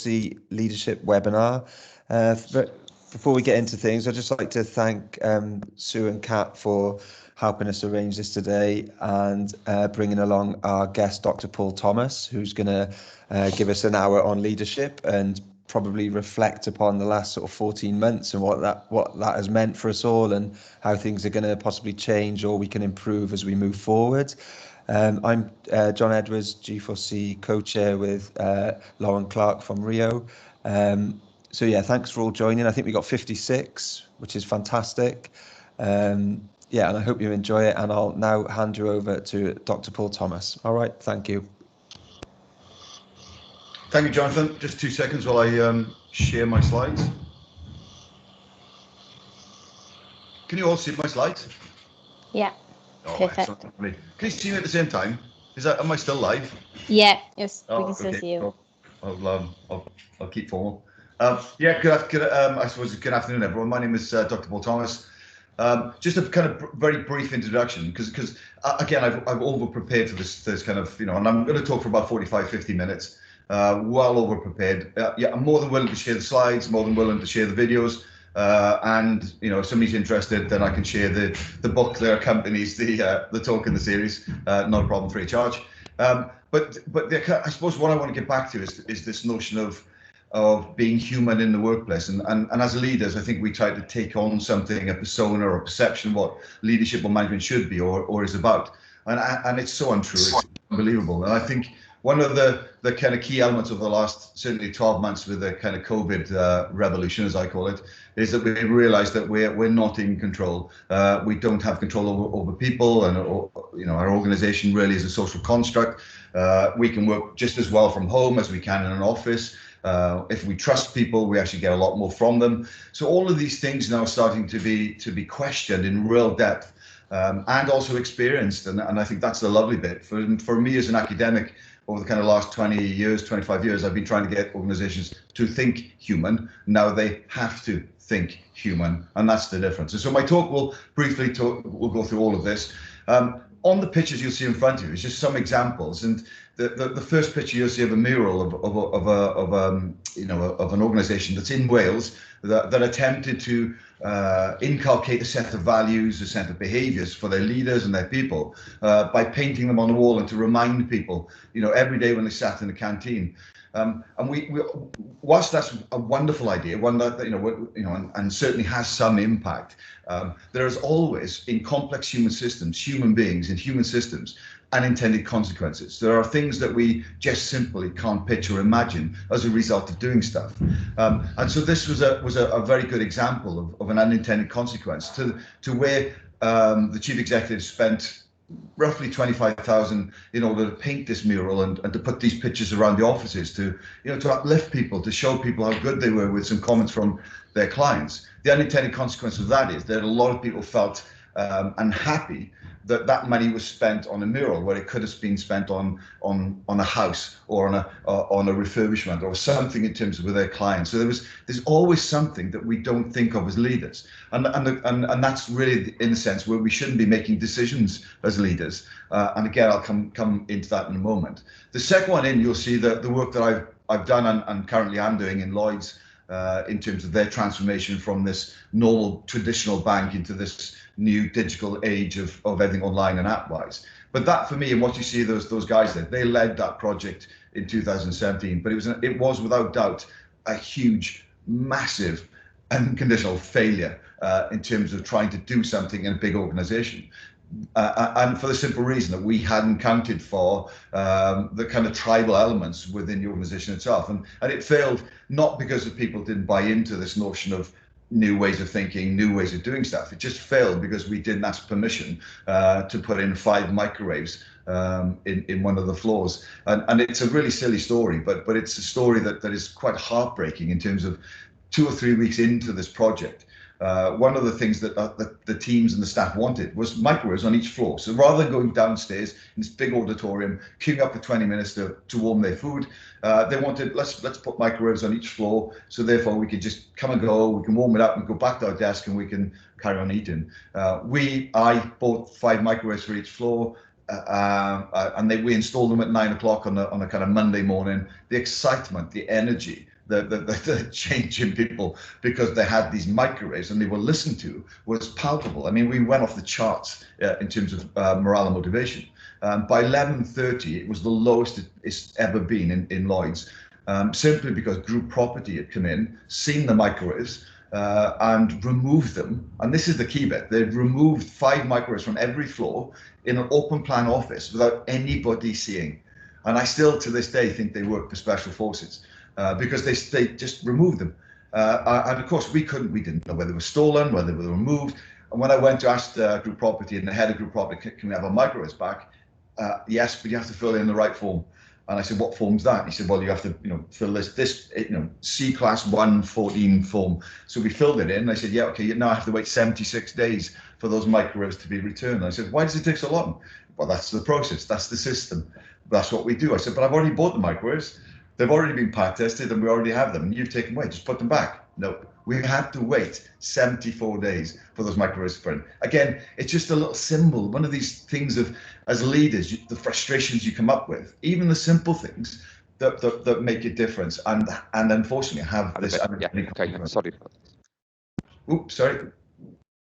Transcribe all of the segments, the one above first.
G4C leadership webinar. But before we get into things, I'd just like to thank Sue and Kat for helping us arrange this today and bringing along our guest, Dr. Paul Thomas, who's going to give us an hour on leadership and probably reflect upon the last sort of 14 months and what that has meant for us all and how things are going to possibly change or we can improve as we move forward. I'm John Edwards, G4C co-chair with Lauren Clark from Rio. So yeah, thanks for all joining. I think we got 56, which is fantastic. Yeah, and I hope you enjoy it. And I'll now hand you over to Dr. Paul Thomas. All right, thank you. Thank you, Jonathan. Just 2 seconds while I share my slides. Can you all see my slides? Yeah. Oh, Perfect. excellent. Can you see me at the same time? Am I still live? Yeah, yes, we Oh, can still see you. I'll keep formal. Yeah, I suppose good afternoon, everyone. My name is Dr. Paul Thomas. Just a kind of very brief introduction, because again, I've over prepared for this kind of, and I'm going to talk for about 45, 50 minutes. Well over prepared. Yeah, I'm more than willing to share the slides, more than willing to share the videos. And if somebody's interested, then I can share the book that accompanies the talk in the series. Not a problem, free of charge. But I suppose what I want to get back to is this notion of being human in the workplace, and as leaders, I think we try to take on something, a persona or a perception of what leadership or management should be or is about, and it's so untrue. It's unbelievable. And I think one of the kind of key elements of the last certainly 12 months with the kind of COVID revolution, as I call it, is that we realized that we're not in control. We don't have control over people, and our organization really is a social construct. We can work just as well from home as we can in an office. If we trust people, we actually get a lot more from them. So all of these things now starting to be questioned in real depth, and also experienced, and I think that's the lovely bit. For me as an academic, over the kind of last 20 years, 25 years, I've been trying to get organizations to think human. Now they have to think human, and that's the difference. And so my talk will briefly we'll go through all of this. On the pictures you'll see in front of you is just some examples, and the first picture you'll see of a mural of an organisation that's in Wales that attempted to inculcate a set of values, a set of behaviours for their leaders and their people by painting them on the wall and to remind people, every day when they sat in the canteen. And whilst that's a wonderful idea, one that and certainly has some impact, there is always in complex human systems, human beings in human systems, unintended consequences. There are things that we just simply can't picture or imagine as a result of doing stuff. And so this was a very good example of an unintended consequence to where the chief executive spent roughly 25,000 in order to paint this mural and to put these pictures around the offices to uplift people, to show people how good they were, with some comments from their clients. The unintended consequence of that is that a lot of people felt unhappy that money was spent on a mural where it could have been spent on a house or on a refurbishment or something in terms of with their clients. So there's always something that we don't think of as leaders, and that's really in a sense where we shouldn't be making decisions as leaders. And again, I'll come into that in a moment. The second one you'll see the work that I've done and currently am doing in Lloyd's in terms of their transformation from this normal traditional bank into this new digital age of everything online and app-wise. But that for me, and what you see those guys there, they led that project in 2017. But it was without doubt a huge, massive, unconditional failure in terms of trying to do something in a big organization. And for the simple reason that we hadn't counted for the kind of tribal elements within the organization itself. And it failed not because of people didn't buy into this notion of new ways of thinking, new ways of doing stuff. It just failed because we didn't ask permission to put in 5 microwaves in one of the floors. And it's a really silly story, but it's a story that is quite heartbreaking in terms of 2 or 3 weeks into this project. One of the things that the teams and the staff wanted was microwaves on each floor. So rather than going downstairs in this big auditorium, queuing up for 20 minutes to warm their food, they wanted, let's put microwaves on each floor, so therefore we could just come and go, we can warm it up and go back to our desk and we can carry on eating. I bought 5 microwaves for each floor. And we installed them at 9 o'clock on a kind of Monday morning. The excitement, the energy the change in people because they had these microwaves and they were listened to was palpable. I mean, we went off the charts in terms of morale and motivation. By 11:30, it was the lowest it's ever been in Lloyd's, simply because group property had come in, seen the microwaves, and removed them. And this is the key bit. They'd removed 5 microwaves from every floor in an open plan office without anybody seeing. And I still, to this day, think they work for special forces because they just removed them. And of course, we didn't know whether they were stolen, whether they were removed. And when I went to ask group property and the head of group property, can we have our microwaves back? Yes, but you have to fill in the right form. And I said, what form's that? And he said, well, you have to, fill this, C class 114 form. So we filled it in. And I said, yeah, okay, now I have to wait 76 days for those microwaves to be returned. And I said, why does it take so long? Well, that's the process. That's the system. That's what we do. I said, but I've already bought the microwaves. They've already been pack tested and we already have them. And you've taken away, just put them back. No, we had to wait 74 days for those microwaves to print. Again, it's just a little symbol. One of these things of, as leaders, the frustrations you come up with, even the simple things that make a difference, and unfortunately have this. Yeah, okay, I'm sorry. Oops, sorry.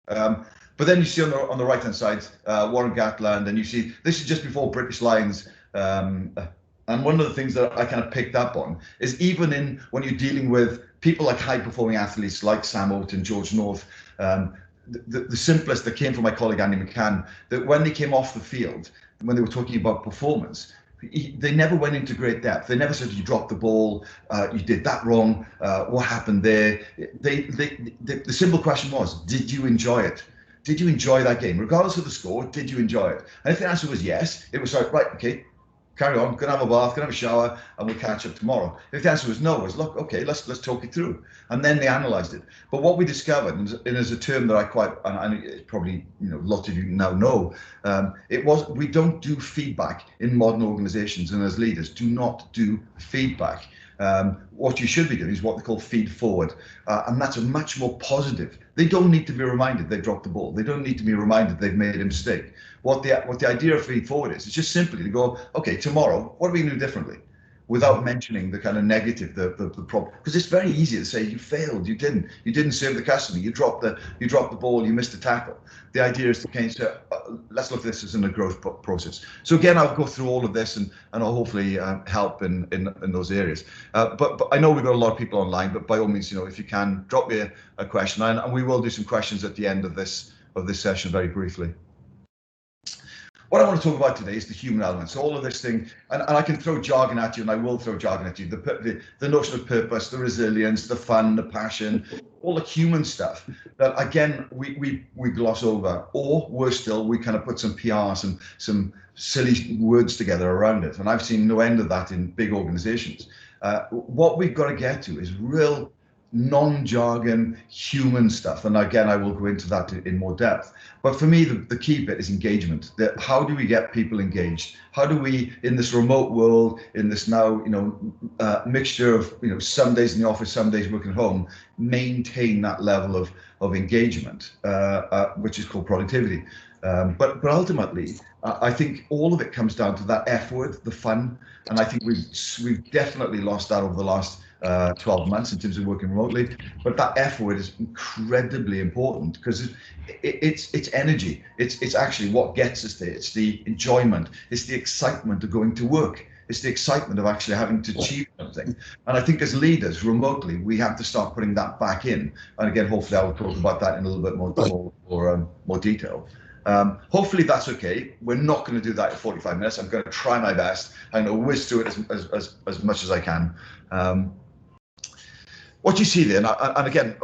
But then you see on the right hand side, Warren Gatland, and you see this is just before British Lions. And one of the things that I kind of picked up on is even when you're dealing with people like high performing athletes like Sam Oaten, George North, the simplest that came from my colleague Andy McCann, that when they came off the field, when they were talking about performance, they never went into great depth. They never said you dropped the ball, you did that wrong, what happened there. The simple question was, did you enjoy it? Did you enjoy that game? Regardless of the score, did you enjoy it? And if the answer was yes, it was like, right, okay, carry on, gonna have a bath, gonna have a shower, and we'll catch up tomorrow. If the answer was no, it was look, okay, let's talk it through. And then they analysed it. But what we discovered, and as a term that I quite, and it's probably lots of you now know, we don't do feedback in modern organisations, and as leaders, do not do feedback. What you should be doing is what they call feed forward, and that's a much more positive. They don't need to be reminded they dropped the ball. They don't need to be reminded they've made a mistake. What the idea of feed forward is, it's just simply to go, okay, tomorrow, what are we going to do differently? Without mentioning the kind of negative, the problem, because it's very easy to say you failed, you didn't serve the customer, you dropped the ball, you missed the tackle. The idea is to kind of say, let's look at this as in a growth process. So again, I'll go through all of this and I'll hopefully help in those areas. But I know we've got a lot of people online, but by all means, if you can drop me a question, and we will do some questions at the end of this session very briefly. What I want to talk about today is the human element. So all of this thing, and I can throw jargon at you, and I will throw jargon at you. The notion of purpose, the resilience, the fun, the passion, all the human stuff that again we gloss over, or worse still, we kind of put some PR, some silly words together around it. And I've seen no end of that in big organizations. What we've got to get to is real non-jargon human stuff, and again I will go into that in more depth. But for me, the key bit is engagement. How do we get people engaged? How do we, in this remote world, in this now mixture of some days in the office, some days working at home, maintain that level of engagement, which is called productivity. But ultimately, I think all of it comes down to that F word, the fun, and I think we've definitely lost that over the last 12 months in terms of working remotely. But that F word is incredibly important because it's energy. It's actually what gets us there. It's the enjoyment. It's the excitement of going to work. It's the excitement of actually having to achieve something. And I think as leaders remotely, we have to start putting that back in. And again, hopefully I'll talk about that in a little bit more detail. Hopefully that's okay. We're not going to do that in 45 minutes. I'm going to try my best. I'm going to whiz through it as much as I can. What you see there, and again,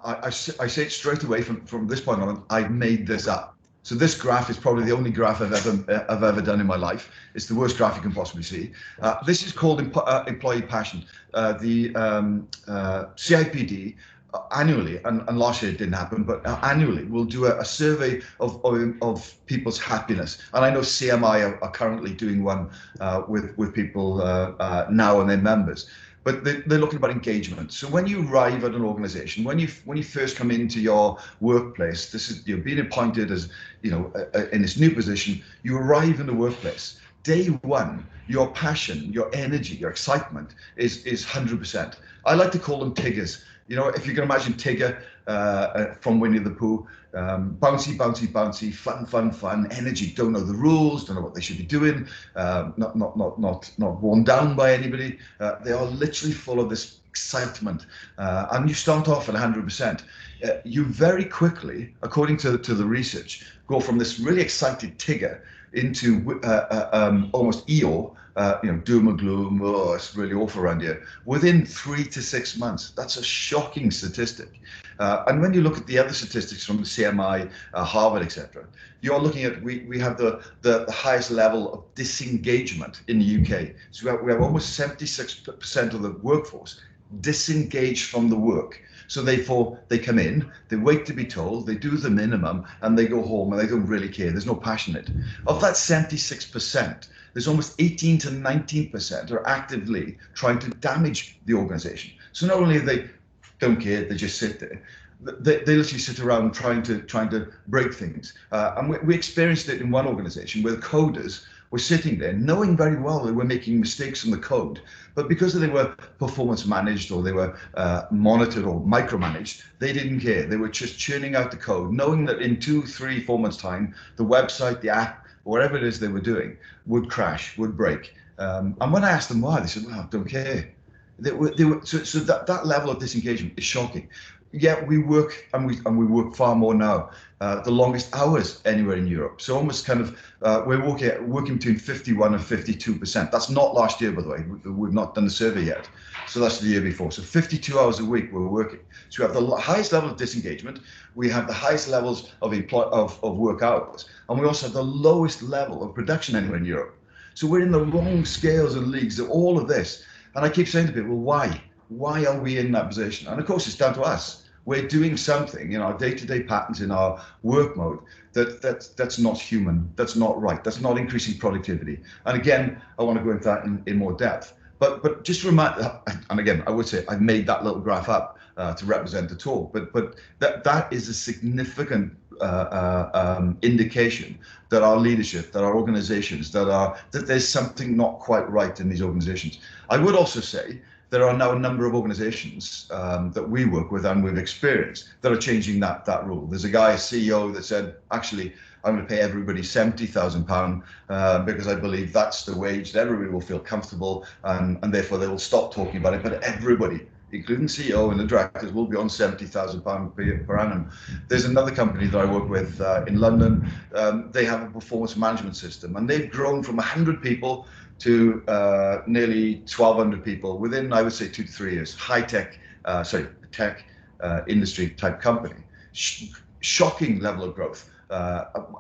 I say it straight away from this point on, I've made this up. So this graph is probably the only graph I've ever done in my life. It's the worst graph you can possibly see. This is called employee passion. The CIPD annually, and last year it didn't happen, but annually we'll do a survey of people's happiness. And I know CMI are currently doing one with people now and their members. But they're looking about engagement. So when you arrive at an organization, when you first come into your workplace, this is being appointed as in this new position, you arrive in the workplace. day one, your passion, your energy, your excitement is 100%. I like to call them Tiggers. You know, if you can imagine Tigger from Winnie the Pooh, bouncy, bouncy, bouncy, fun, fun, fun, energy, don't know the rules, don't know what they should be doing, not worn down by anybody. They are literally full of this excitement, and you start off at 100%. You very quickly, according to the research, go from this really excited Tigger into almost Eeyore, doom and gloom, oh, it's really awful around here, within 3 to 6 months. That's a shocking statistic. And when you look at the other statistics from the CMI, Harvard, etc., you're looking at, we have the highest level of disengagement in the UK. So we have almost 76% of the workforce disengaged from the work. So therefore, they come in, they wait to be told, they do the minimum, and they go home, and they don't really care. There's no passion in it. Of that 76%, there's almost 18 to 19% are actively trying to damage the organization. So not only they don't care, they just sit there. They literally sit around trying to break things. And we experienced it in one organization where the coders were sitting there knowing very well they were making mistakes in the code, but because they were performance managed or they were monitored or micromanaged, they didn't care. They were just churning out the code, knowing that in 2, 3, 4 months' time, the website, the app, whatever it is they were doing, would crash, would break. And when I asked them why, they said, well, I don't care. So that level of disengagement is shocking. Yet we work, and we work far more now, the longest hours anywhere in Europe. So almost kind of, we're working between 51 and 52%. That's not last year, by the way. We've not done the survey yet. So that's the year before. So 52 hours a week we're working. So we have the highest level of disengagement. We have the highest levels of work hours. And we also have the lowest level of production anywhere in Europe. So we're in the wrong scales and leagues of all of this. And I keep saying to people, well, why? Why are we in that position? And of course, it's down to us. We're doing something in our day-to-day patterns, in our work mode, that's not human, that's not right, that's not increasing productivity. And again, I want to go into that in more depth. But just remind, and again, I would say I've made that little graph up to represent the talk, but that is a significant indication that our leadership, that our organizations, that there's something not quite right in these organizations. I would also say there are now a number of organizations that we work with and we've experienced that are changing that rule. There's a guy, a CEO, that said, actually, I'm going to pay everybody £70,000 because I believe that's the wage that everybody will feel comfortable, and therefore they will stop talking about it. But everybody, including CEO and the directors, will be on £70,000 per annum. There's another company that I work with in London. They have a performance management system, and they've grown from 100 people to nearly 1,200 people within, I would say, 2 to 3 years. Tech industry type company. Shocking level of growth.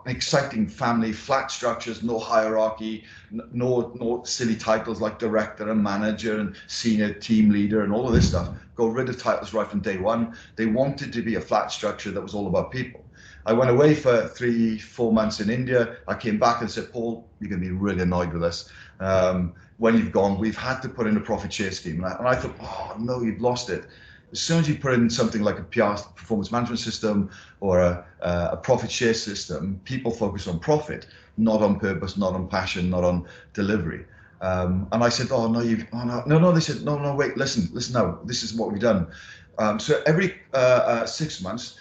Exciting family, flat structures, no hierarchy, no silly titles like director and manager and senior team leader and all of this stuff. Got rid of titles right from day one. They wanted to be a flat structure that was all about people. I went away for 3-4 months in India. I came back and said, Paul, you're going to be really annoyed with us. When you've gone, we've had to put in a profit share scheme. And I thought, oh no, you've lost it. As soon as you put in something like a PR, performance management system, or a profit share system, people focus on profit, not on purpose, not on passion, not on delivery. And I said, oh no, no. They said, no, wait, listen now. This is what we've done. So every 6 months,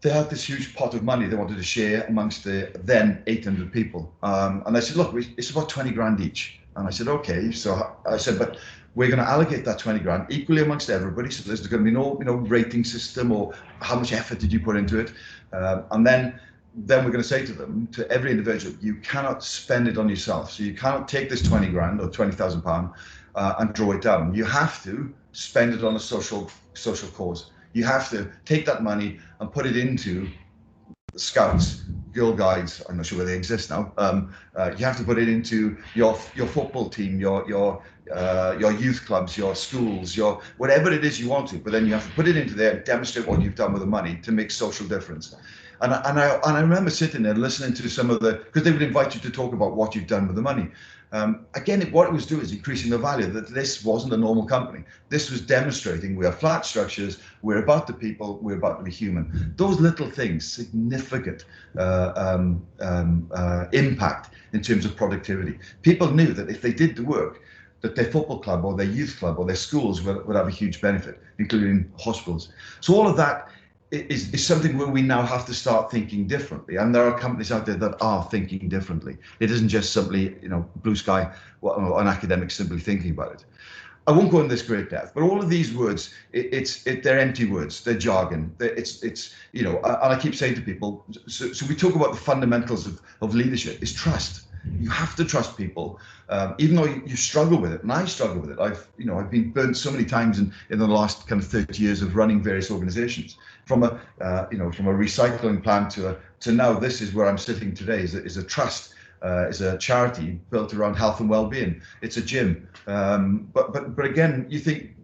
they had this huge pot of money they wanted to share amongst the then 800 people. And I said, look, it's about 20 grand each. And I said, okay. So I said, but we're going to allocate that 20 grand equally amongst everybody. So there's going to be no, rating system or how much effort did you put into it. And then we're going to say to them, to every individual, you cannot spend it on yourself. So you cannot take this 20 grand or £20,000 and draw it down. You have to spend it on a social cause. You have to take that money and put it into Scouts, Girl Guides. I'm not sure where they exist now. You have to put it into your football team, your youth clubs, your schools, your whatever it is you want to. But then you have to put it into there and demonstrate what you've done with the money to make social difference. And I remember sitting there listening to some of because they would invite you to talk about what you've done with the money. Again, what it was doing is increasing the value, that this wasn't a normal company. This was demonstrating we are flat structures, we're about the people, we're about to be human. Those little things, significant impact in terms of productivity. People knew that if they did the work, that their football club or their youth club or their schools would have a huge benefit, including hospitals. So all of that is something where we now have to start thinking differently. And there are companies out there that are thinking differently. It isn't just simply, blue sky, or an academic simply thinking about it. I won't go into this great depth, but all of these words, they're empty words, they're jargon. And I keep saying to people, so we talk about the fundamentals of leadership, is trust. You have to trust people, even though you struggle with it, and I struggle with it. I've been burnt so many times in the last kind of 30 years of running various organizations, from a recycling plant to now this is where I'm sitting today, is a trust. Is a charity built around health and well-being. It's a gym, but again, you think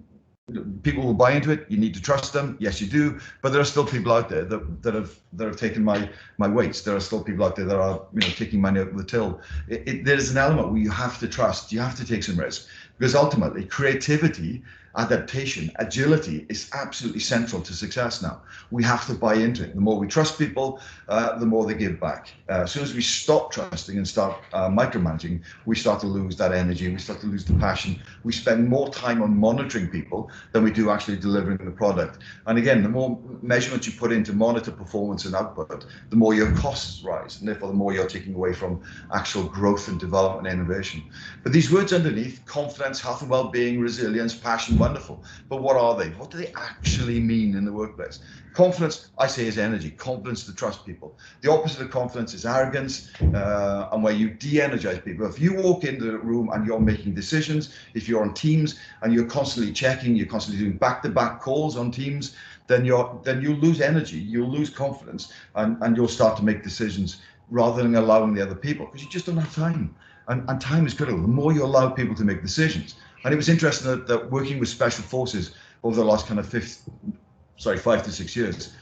people will buy into it. You need to trust them. Yes, you do. But there are still people out there that have taken my weights. There are still people out there that are taking money out of the till. There's an element where you have to trust. You have to take some risk, because ultimately creativity, adaptation, agility is absolutely central to success now. We have to buy into it. The more we trust people, the more they give back. As soon as we stop trusting and start micromanaging, we start to lose that energy, we start to lose the passion. We spend more time on monitoring people than we do actually delivering the product. And again, the more measurements you put in to monitor performance and output, the more your costs rise, and therefore the more you're taking away from actual growth and development and innovation. But these words underneath, confidence, health and well-being, resilience, passion, wonderful. But what are they? What do they actually mean in the workplace? Confidence, I say, is energy. Confidence to trust people. The opposite of confidence is arrogance, and where you de-energize people. If you walk into the room and you're making decisions, if you're on Teams and you're constantly checking, you're constantly doing back-to-back calls on Teams, then you'll lose energy, you'll lose confidence, and you'll start to make decisions rather than allowing the other people, because you just don't have time. And time is critical. The more you allow people to make decisions. And it was interesting that working with special forces over the last kind of 5 to 6 years,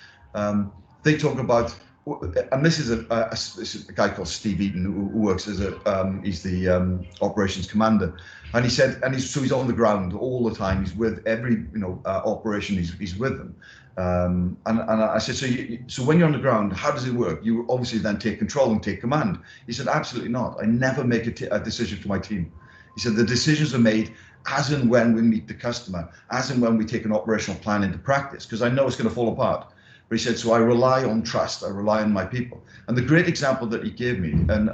they talk about, and this is a guy called Steve Eaton who works as he's the operations commander, and he said, he's on the ground all the time. He's with every operation. He's with them, and I said, so when you're on the ground, how does it work? You obviously then take control and take command. He said, absolutely not. I never make a decision for my team. He said, the decisions are made as and when we meet the customer, as and when we take an operational plan into practice, because I know it's going to fall apart. But he said, so I rely on trust, I rely on my people. And the great example that he gave me, and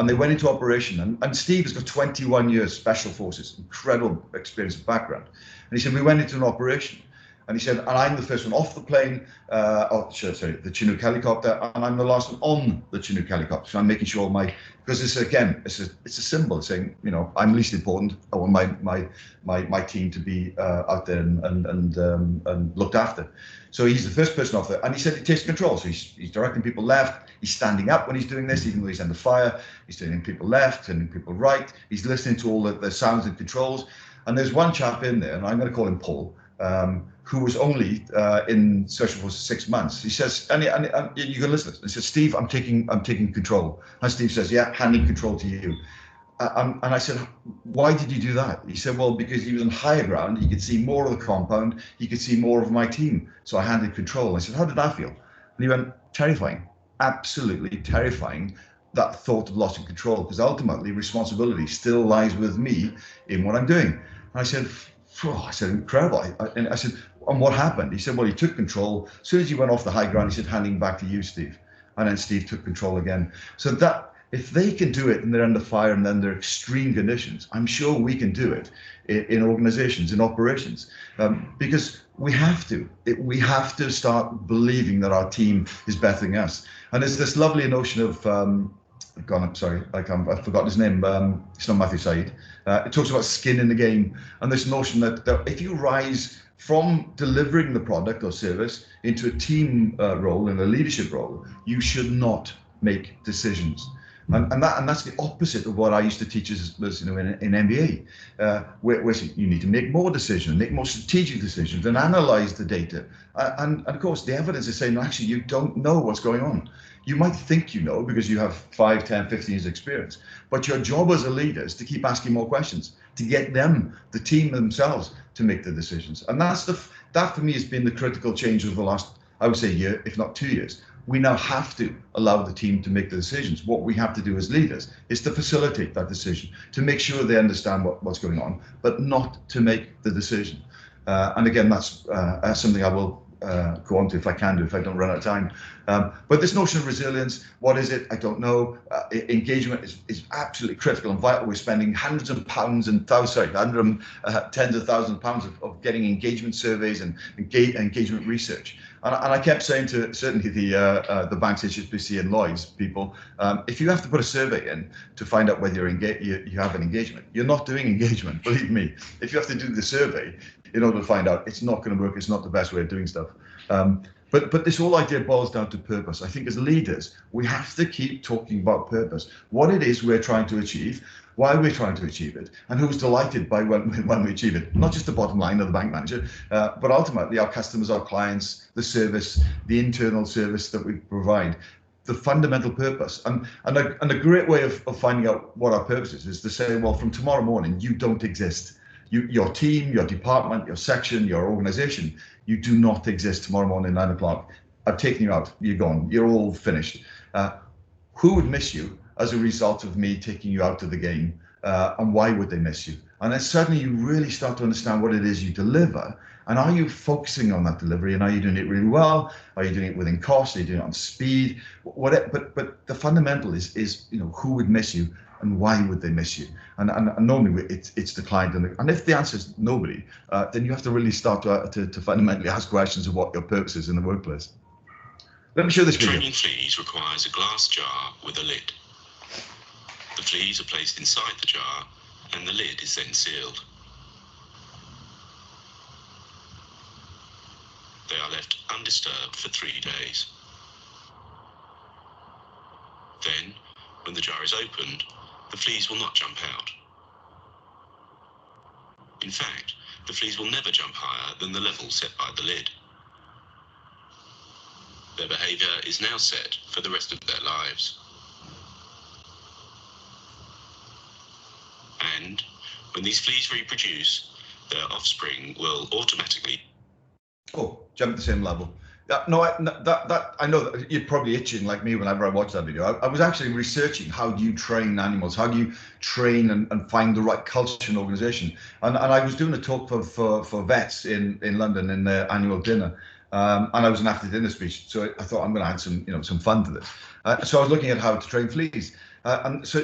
they went into operation, and Steve has got 21 years special forces, incredible experience and background. And he said, we went into an operation, and he said, and I'm the first one off the plane, the Chinook helicopter, and I'm the last one on the Chinook helicopter. So I'm making sure because it's a symbol saying, I'm least important. I want my team to be out there and looked after. So he's the first person off there, and he said he takes control. So he's directing people left. He's standing up when he's doing this, even though he's under fire. He's turning people left, turning people right. He's listening to all the sounds and controls. And there's one chap in there, and I'm going to call him Paul, who was only in Special Forces 6 months. He says, and you can listen to this. He says, Steve, I'm taking control. And Steve says, yeah, handing control to you. And I said, why did you do that? He said, well, because he was on higher ground. He could see more of the compound. He could see more of my team. So I handed control. I said, how did that feel? And he went, terrifying, absolutely terrifying. That thought of loss of control, because ultimately responsibility still lies with me in what I'm doing. And I said, incredible. And I said, and what happened? He said, well, he took control. As soon as he went off the high ground, he said, handing back to you, Steve. And then Steve took control again. So that, if they can do it and they're under fire and then they're extreme conditions, I'm sure we can do it in organizations, in operations, because we have to. We have to start believing that our team is bettering us. And there's this lovely notion of, I've forgotten his name. It's not Matthew Said. It talks about skin in the game, and this notion that if you rise from delivering the product or service into a team role and a leadership role, you should not make decisions. And that's the opposite of what I used to teach as you know, in MBA, where you need to make more decisions, make more strategic decisions, and analyze the data. And of course, the evidence is saying, no, actually, you don't know what's going on. You might think you know because you have 5, 10, 15 years experience, but your job as a leader is to keep asking more questions, to get them, the team themselves, to make the decisions. And that for me has been the critical change over the last, I would say, year, if not 2 years. We now have to allow the team to make the decisions. What we have to do as leaders is to facilitate that decision, to make sure they understand what's going on, but not to make the decision. And again, that's something I will go on to if I can do, if I don't run out of time. But this notion of resilience, what is it? I don't know. Engagement is absolutely critical and vital. We're spending hundreds of pounds and tens of thousands of pounds of getting engagement surveys and engagement research. And I kept saying to certainly the banks, HSBC and Lloyds people, if you have to put a survey in to find out whether you have an engagement, you're not doing engagement, believe me. If you have to do the survey in order to find out, it's not going to work, it's not the best way of doing stuff. But this whole idea boils down to purpose. I think as leaders, we have to keep talking about purpose, what it is we're trying to achieve, why we're trying to achieve it, and who's delighted by when we achieve it. Not just the bottom line of the bank manager, but ultimately our customers, our clients, the service, the internal service that we provide, the fundamental purpose. And a great way of finding out what our purpose is to say, well, from tomorrow morning, you don't exist. Your team, your department, your section, your organization, you do not exist tomorrow morning, 9 o'clock. I've taken you out, you're gone, you're all finished. Who would miss you as a result of me taking you out of the game, and why would they miss you? And then suddenly you really start to understand what it is you deliver, and are you focusing on that delivery, and are you doing it really well? Are you doing it within cost? Are you doing it on speed? But the fundamental is you know, who would miss you and why would they miss you? And normally it's the client, and if the answer is nobody, then you have to really start to fundamentally ask questions of what your purpose is in the workplace. Let me show this video. Training fleas requires a glass jar with a lid. The fleas are placed inside the jar and the lid is then sealed. They are left undisturbed for 3 days. Then, when the jar is opened, the fleas will not jump out. In fact, the fleas will never jump higher than the level set by the lid. Their behaviour is now set for the rest of their lives. And when these fleas reproduce, their offspring will automatically... Oh, jump at the same level. I know that you're probably itching like me whenever I watch that video. I was actually researching how do you train animals, how do you train and find the right culture in an organization. And I was doing a talk for vets in London in their annual dinner. And I was an after dinner speech, so I thought I'm going to add some fun to this. So I was looking at how to train fleas. And so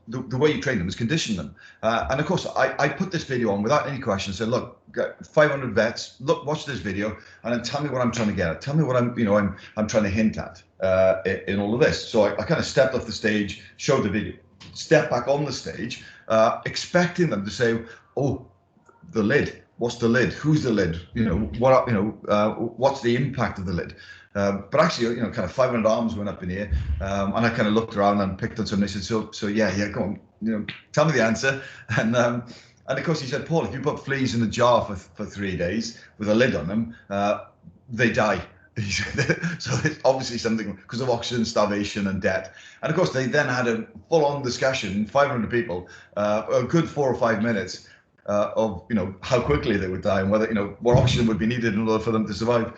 the way you train them is condition them. And of course, I put this video on without any questions. Said, look, 500 vets, look, watch this video, and then tell me what I'm trying to get at. Tell me what I'm trying to hint at in all of this. So I kind of stepped off the stage, showed the video, stepped back on the stage, expecting them to say, oh, the lid. What's the lid? Who's the lid? What's the impact of the lid? But actually, kind of 500 arms went up in the air, and I kind of looked around and picked on something. I said, so yeah, go on, tell me the answer. And of course, he said, Paul, if you put fleas in a jar for 3 days with a lid on them, they die. So it's obviously something because of oxygen starvation and death. And of course, they then had a full-on discussion, 500 people, a good 4 or 5 minutes. Of how quickly they would die and whether what oxygen would be needed in order for them to survive.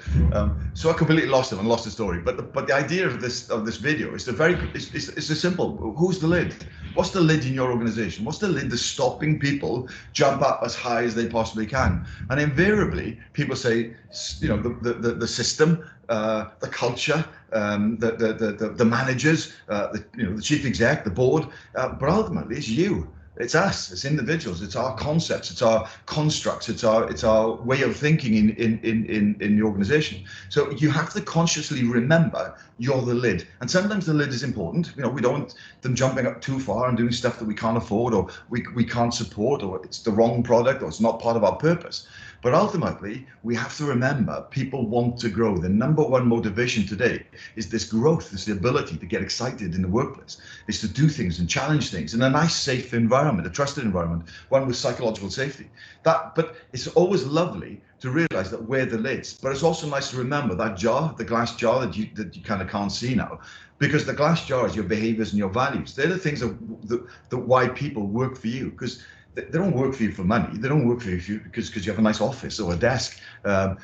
So I completely lost them and lost the story. But the idea of this video is it's a simple. Who's the lid? What's the lid in your organization? What's the lid that's stopping people jump up as high as they possibly can? And invariably, people say the system, the culture, the managers, the chief exec, the board, but ultimately it's you. It's us, it's individuals, it's our concepts, it's our constructs, it's our way of thinking in the organization. So you have to consciously remember you're the lid. And sometimes the lid is important. You know, we don't want them jumping up too far and doing stuff that we can't afford, or we can't support, or it's the wrong product, or it's not part of our purpose. But ultimately, we have to remember people want to grow. The number one motivation today is this growth, is the ability to get excited in the workplace, is to do things and challenge things in a nice, safe environment, a trusted environment, one with psychological safety. But it's always lovely to realize that we're the lids. But it's also nice to remember that jar, the glass jar that you kind of can't see now, because the glass jar is your behaviors and your values. They're the things that why people work for you, because they don't work for you for money. They don't work for you because you have a nice office or a desk. They're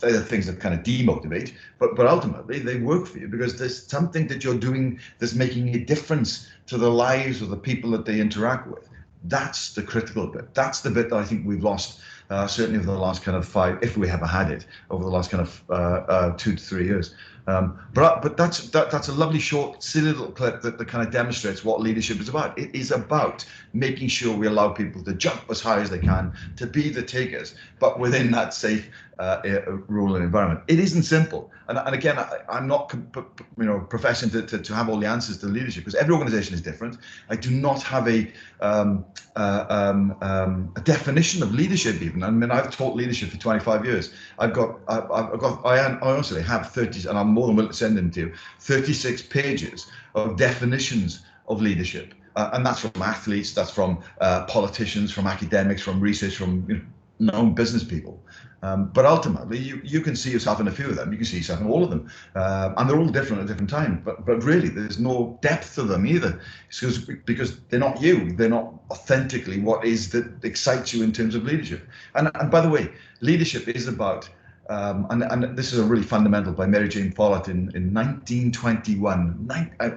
the things that kind of demotivate. But ultimately, they work for you because there's something that you're doing that's making a difference to the lives of the people that they interact with. That's the critical bit. That's the bit that I think we've lost, certainly over the last kind of 5, if we ever had it, over the last kind of 2 to 3 years. But that's a lovely short, silly little clip that kind of demonstrates what leadership is about. It is about making sure we allow people to jump as high as they can, to be the takers, but within that safe rule and environment. It isn't simple. And again, I'm not professing to have all the answers to leadership, because every organization is different. I do not have a definition of leadership even. I mean, I've taught leadership for 25 years. I honestly have 30, and I'm more than willing to send them to you, 36 pages of definitions of leadership. And that's from athletes, that's from politicians, from academics, from research, from known business people. But ultimately, you can see yourself in a few of them. You can see yourself in all of them, and they're all different at different times. But really, there's no depth to them either, because they're not you. They're not authentically what is that excites you in terms of leadership. And by the way, leadership is about. And this is a really fundamental by Mary Jane Follett in 1921,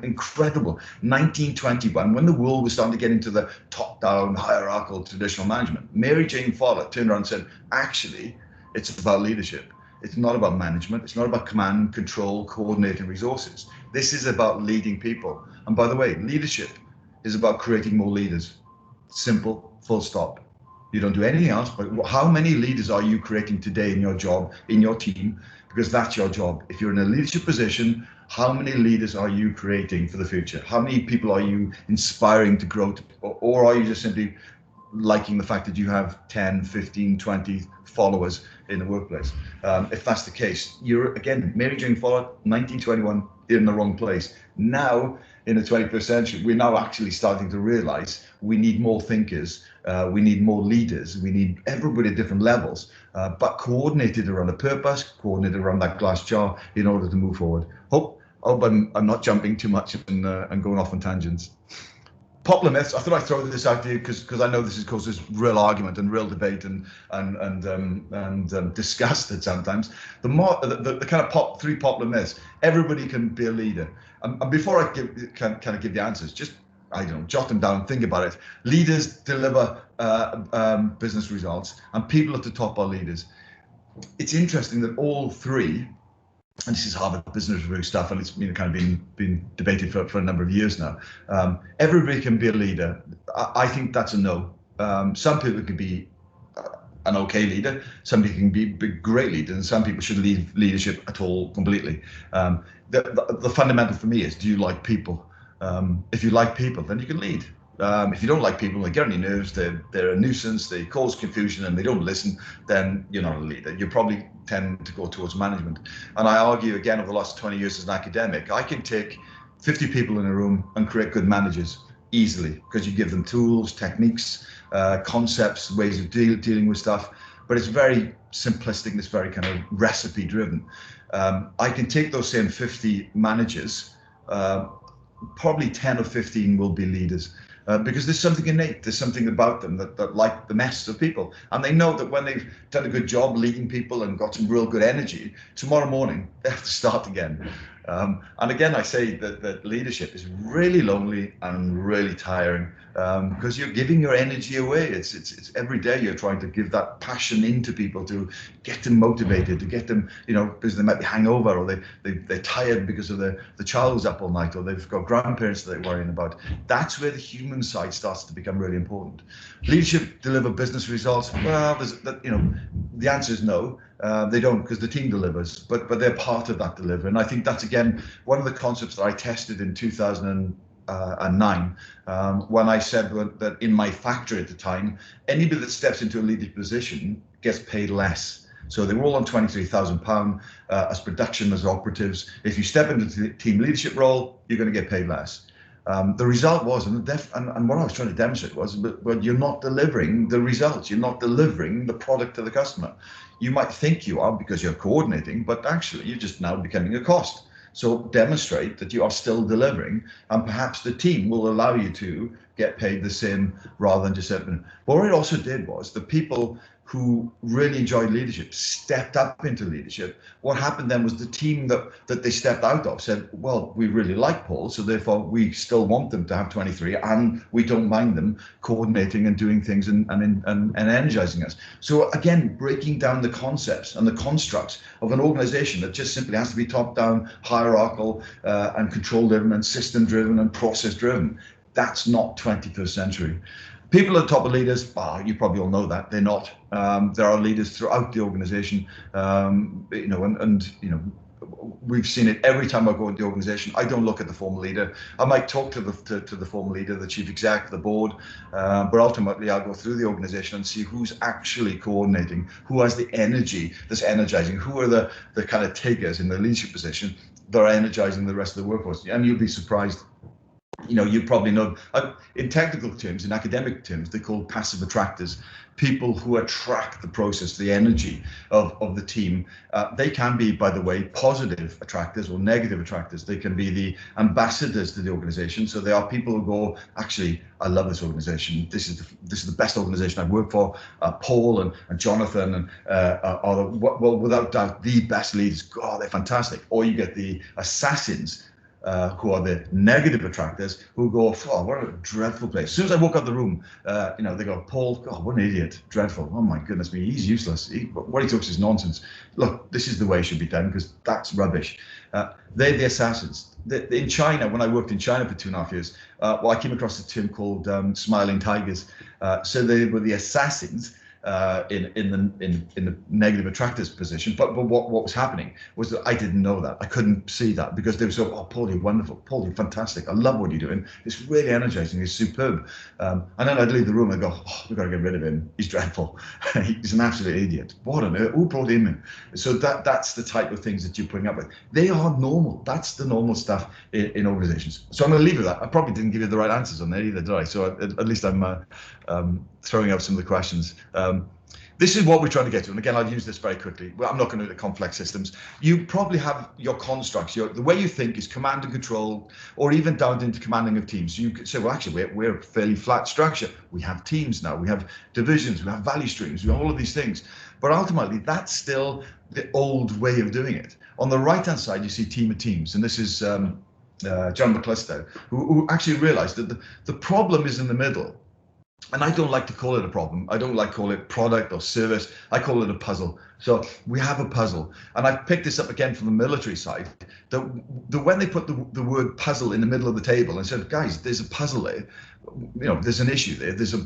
incredible, 1921, when the world was starting to get into the top-down hierarchical traditional management. Mary Jane Follett turned around and said, actually, it's about leadership. It's not about management. It's not about command, control, coordinating resources. This is about leading people. And by the way, leadership is about creating more leaders. Simple, full stop. You don't do anything else, but how many leaders are you creating today in your job, in your team? Because that's your job. If you're in a leadership position, how many leaders are you creating for the future? How many people are you inspiring to grow, or are you just simply liking the fact that you have 10, 15, 20 followers in the workplace? If that's the case, you're, again, Mary Jane Follett, 1921, in the wrong place. Now, in the 21st century, we're now actually starting to realize we need more thinkers, we need more leaders, we need everybody at different levels, but coordinated around a purpose, coordinated around that glass jar in order to move forward. Hope I'm not jumping too much and going off on tangents. Popular myths. I thought I'd throw this out to you because I know this causes real argument and real debate and disgust sometimes. The kind of three popular myths. Everybody can be a leader. And before I give the answers, just jot them down, think about it. Leaders deliver business results, and people at the top are leaders. It's interesting that all three. And this is Harvard Business Review stuff, and it's kind of been debated for a number of years now. Everybody can be a leader. I think that's a no. Some people can be an okay leader. Some people can be a great leader, and some people should leave leadership at all completely. The fundamental for me is: do you like people? If you like people, then you can lead. If you don't like people, they get on your nerves, they're a nuisance, they cause confusion, and they don't listen, then you're not a leader. You probably tend to go towards management. And I argue, again, over the last 20 years as an academic, I can take 50 people in a room and create good managers easily, because you give them tools, techniques, concepts, ways of dealing with stuff. But it's very simplistic, it's very kind of recipe driven. I can take those same 50 managers, probably 10 or 15 will be leaders. Because there's something innate, there's something about them that like the mess of people. And they know that when they've done a good job leading people and got some real good energy, tomorrow morning they have to start again. And again, I say that leadership is really lonely and really tiring, because you're giving your energy away. It's every day you're trying to give that passion into people to get them motivated, to get them, because they might be hangover, or they're tired because of the child was up all night, or they've got grandparents that they're worrying about. That's where the human side starts to become really important. Leadership deliver business results. Well, the answer is no. They don't, because the team delivers, but they're part of that delivery. And I think that's, again, one of the concepts that I tested in 2009, when I said that in my factory at the time, anybody that steps into a leadership position gets paid less. So they were all on £23,000 as production, as operatives. If you step into the team leadership role, you're going to get paid less. The result was, and what I was trying to demonstrate was, but you're not delivering the results. You're not delivering the product to the customer. You might think you are because you're coordinating, but actually you're just now becoming a cost. So demonstrate that you are still delivering, and perhaps the team will allow you to get paid the same rather than just saying. But what it also did was the people who really enjoyed leadership stepped up into leadership. What happened then was the team that they stepped out of said, well, we really like Paul, so therefore we still want them to have 23, and we don't mind them coordinating and doing things and energizing us. So again, breaking down the concepts and the constructs of an organization that just simply has to be top-down, hierarchical, and control-driven and system-driven and process-driven. That's not 21st century. People at the top of leaders, you probably all know that, they're not. There are leaders throughout the organization, we've seen it every time I go into the organization. I don't look at the former leader. I might talk to the former leader, the chief exec, the board, but ultimately I'll go through the organization and see who's actually coordinating, who has the energy that's energizing, who are the kind of takers in the leadership position that are energizing the rest of the workforce. And you'll be surprised. You probably know, in technical terms, in academic terms, they're called passive attractors, people who attract the process, the energy of the team. They can be, by the way, positive attractors or negative attractors. They can be the ambassadors to the organization. So they are people who go, actually, I love this organization. This is the best organization I've worked for. Paul and Jonathan are, well, without doubt, the best leaders. God, they're fantastic. Or you get the assassins, who are the negative attractors, who go, oh, what a dreadful place. As soon as I walk out the room, they go, Paul, God, what an idiot, dreadful. Oh my goodness me, he's useless. What he talks is nonsense. Look, this is the way it should be done, because that's rubbish. They're the assassins. In China, when I worked in China for 2.5 years, I came across a term called smiling tigers. So they were the assassins in the negative attractors position, but what was happening was that I didn't know that. I couldn't see that because they were so, oh, Paul, you're wonderful. Paul, you're fantastic. I love what you're doing. It's really energizing. It's superb. And then I'd leave the room and go, oh, we've got to get rid of him. He's dreadful. He's an absolute idiot. What on earth? Who brought him in? So that's the type of things that you're putting up with. They are normal. That's the normal stuff in organizations. So I'm going to leave with that. I probably didn't give you the right answers on there either, did I? So at least I'm throwing out some of the questions. This is what we're trying to get to, and again, I'll use this very quickly. Well, I'm not going to do the complex systems. You probably have your constructs. The way you think is command and control, or even down into commanding of teams. So you could say, well, actually, we're a fairly flat structure. We have teams now. We have divisions. We have value streams. We have all of these things. But ultimately, that's still the old way of doing it. On the right-hand side, you see team of teams, and this is John McCluster, who actually realized that the problem is in the middle. And I don't like to call it a problem. I don't like to call it product or service. I call it a puzzle. So we have a puzzle. And I picked this up again from the military side, that when they put the word puzzle in the middle of the table and said, guys, there's a puzzle there, there's an issue there, there's a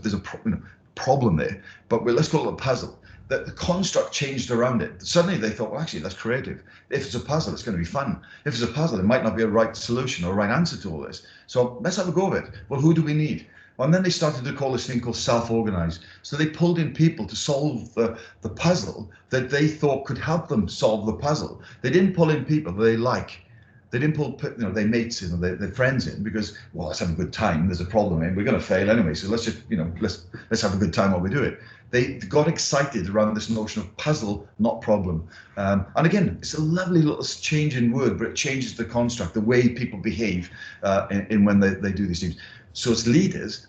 problem there, but let's call it a puzzle. That the construct changed around it. Suddenly they thought, well, actually, that's creative. If it's a puzzle, it's going to be fun. If it's a puzzle, it might not be a right solution or a right answer to all this. So let's have a go of it. Well, who do we need? And then they started to call this thing called self-organize. So they pulled in people to solve the puzzle that they thought could help them solve the puzzle. They didn't pull in people that they like. They didn't pull their mates in or their friends in because, well, let's have a good time. There's a problem and we're going to fail anyway. So let's just, let's have a good time while we do it. They got excited around this notion of puzzle, not problem. And again, it's a lovely little change in word, but it changes the construct, the way people behave in when they do these things. So as leaders,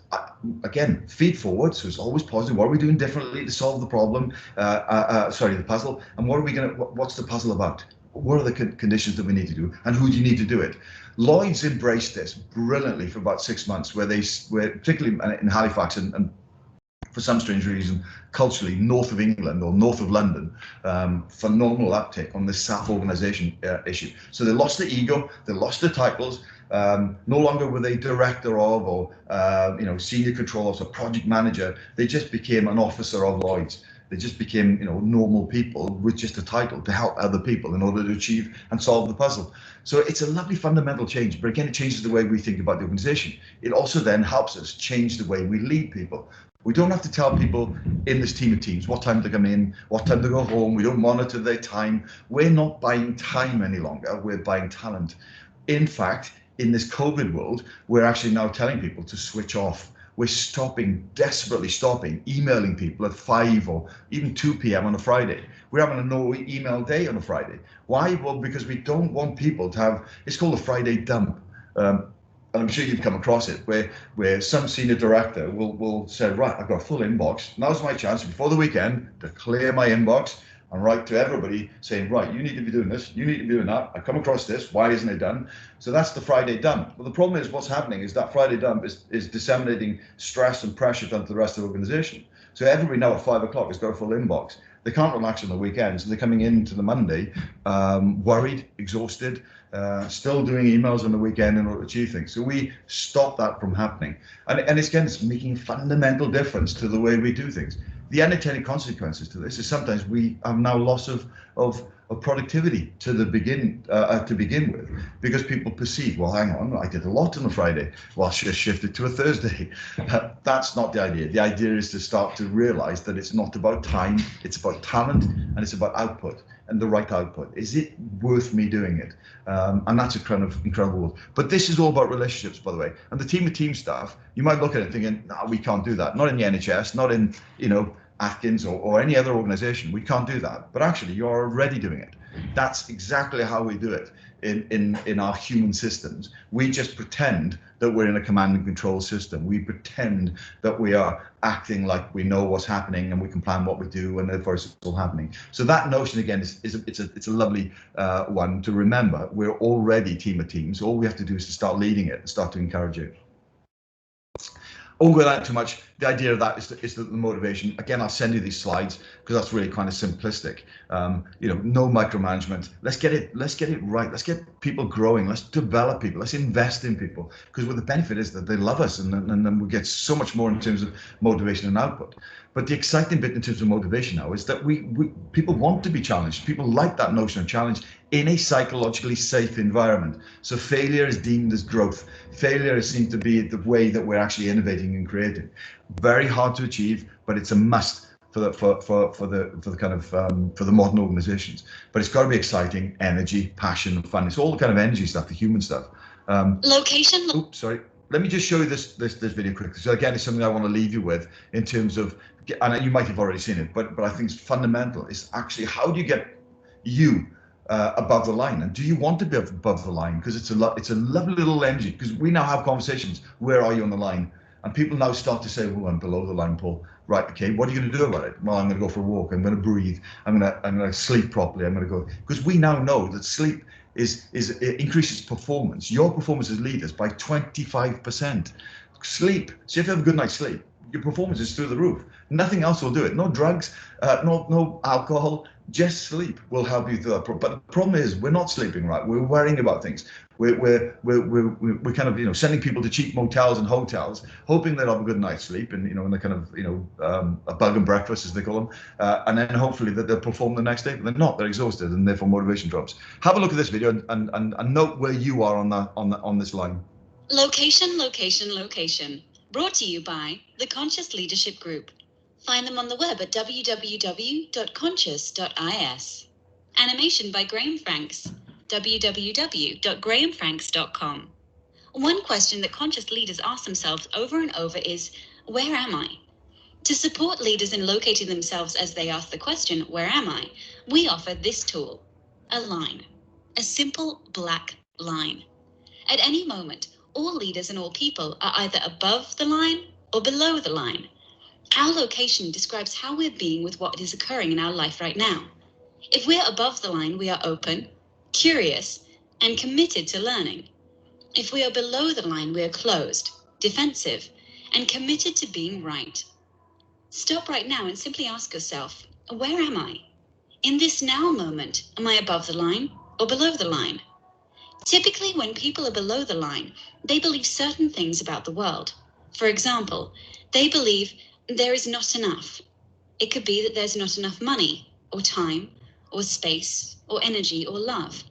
again, feed forward. So it's always positive. What are we doing differently to solve the problem? The puzzle. And what's the puzzle about? What are the conditions that we need to do? And who do you need to do it? Lloyd's embraced this brilliantly for about 6 months, where particularly in Halifax and for some strange reason, culturally, north of England or north of London, phenomenal uptake on this self-organization issue. So they lost the ego, they lost the titles. No longer were they director of or senior control officer, project manager. They just became an officer of Lloyd's. They just became, normal people with just a title to help other people in order to achieve and solve the puzzle. So it's a lovely fundamental change, but again, it changes the way we think about the organization. It also then helps us change the way we lead people. We don't have to tell people in this team of teams what time to come in, what time to go home. We don't monitor their time. We're not buying time any longer. We're buying talent. In fact, in this COVID world, we're actually now telling people to switch off. We're desperately stopping, emailing people at 5 or even 2 p.m. on a Friday. We're having a no email day on a Friday. Why? Well, because we don't want people to have, it's called a Friday dump. And I'm sure you've come across it, where some senior director will say, right, I've got a full inbox. Now's my chance before the weekend to clear my inbox and write to everybody saying, right, you need to be doing this, you need to be doing that. I come across this, why isn't it done? So that's the Friday dump. Well, the problem is what's happening is that Friday dump is disseminating stress and pressure onto the rest of the organization. So everybody now at 5 o'clock has got a full inbox. They can't relax on the weekends. So they're coming into the Monday worried, exhausted, still doing emails on the weekend in order to achieve things. So we stop that from happening. And it's making a fundamental difference to the way we do things. The unintended consequences to this is sometimes we have now loss of productivity to begin with, because people perceive, well, hang on, I did a lot on a Friday, well, I should have shifted to a Thursday. That's not the idea. The idea is to start to realize that it's not about time, it's about talent, and it's about output, and the right output. Is it worth me doing it? And that's a kind of incredible world. But this is all about relationships, by the way. And the team staff, you might look at it thinking, no, we can't do that. Not in the NHS, not in, Atkins or any other organization. We can't do that. But actually, you're already doing it. That's exactly how we do it in our human systems. We just pretend that we're in a command and control system. We pretend that we are acting like we know what's happening and we can plan what we do, and therefore it's all happening. So that notion again it's a lovely one to remember. We're already team of teams. All we have to do is to start leading it and start to encourage it. I won't go that too much. The idea of that is the motivation. Again, I'll send you these slides because that's really kind of simplistic. No micromanagement. Let's get it right. Let's get people growing. Let's develop people. Let's invest in people, because what the benefit is that they love us, and then we get so much more in terms of motivation and output. But the exciting bit in terms of motivation now is that people want to be challenged. People like that notion of challenge in a psychologically safe environment. So failure is deemed as growth. Failure seems to be the way that we're actually innovating and creating. Very hard to achieve, but it's a must for the modern organizations. But it's got to be exciting, energy, passion, fun. It's all the kind of energy stuff, the human stuff. Location. Oops, sorry. Let me just show you this video quickly. So again, it's something I want to leave you with in terms of, and you might have already seen it, but I think it's fundamental. It's actually, how do you get you above the line, and do you want to be above the line? Because it's a lovely little energy. Because we now have conversations. Where are you on the line? And people now start to say, well, I'm below the line, Paul. Right, okay, what are you going to do about it? Well, I'm going to go for a walk. I'm going to breathe. I'm going to sleep properly. I'm going to go, because we now know that sleep it increases performance. Your performance as leaders by 25%. Sleep. So if you have a good night's sleep, your performance is through the roof. Nothing else will do it. No drugs, no alcohol. Just sleep will help you through that. But the problem is, we're not sleeping right. We're worrying about things. We're kind of sending people to cheap motels and hotels, hoping they'll have a good night's sleep and in the kind of a bug and breakfast, as they call them, and then hopefully that they'll perform the next day. But they're not. They're exhausted, and therefore motivation drops. Have a look at this video and note where you are on this line. Location. Brought to you by the Conscious Leadership Group. Find them on the web at www.conscious.is. Animation by Graham Franks. www.grahamfranks.com. One question that conscious leaders ask themselves over and over is, where am I? To support leaders in locating themselves as they ask the question, where am I? We offer this tool, a line, a simple black line. At any moment, all leaders and all people are either above the line or below the line. Our location describes how we're being with what is occurring in our life right now. If we're above the line, we are open, curious, and committed to learning. If we are below the line, we are closed, defensive, and committed to being right. Stop right now and simply ask yourself, where am I? In this now moment, am I above the line or below the line? Typically, when people are below the line, they believe certain things about the world. For example, they believe there is not enough. It could be that there's not enough money, or time, or space, or energy, or love.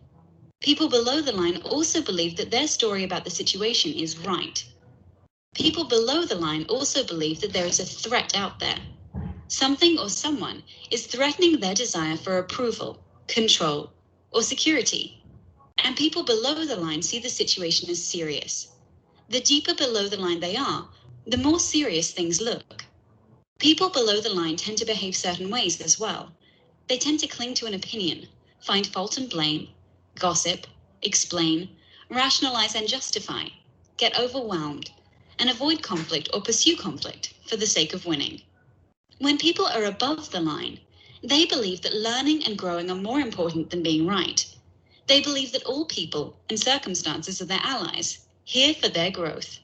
People below the line also believe that their story about the situation is right. People below the line also believe that there is a threat out there. Something or someone is threatening their desire for approval, control, or security. And people below the line see the situation as serious. The deeper below the line they are, the more serious things look. People below the line tend to behave certain ways as well. They tend to cling to an opinion, find fault and blame, gossip, explain, rationalize and justify, get overwhelmed, and avoid conflict or pursue conflict for the sake of winning. When people are above the line, they believe that learning and growing are more important than being right. They believe that all people and circumstances are their allies, here for their growth.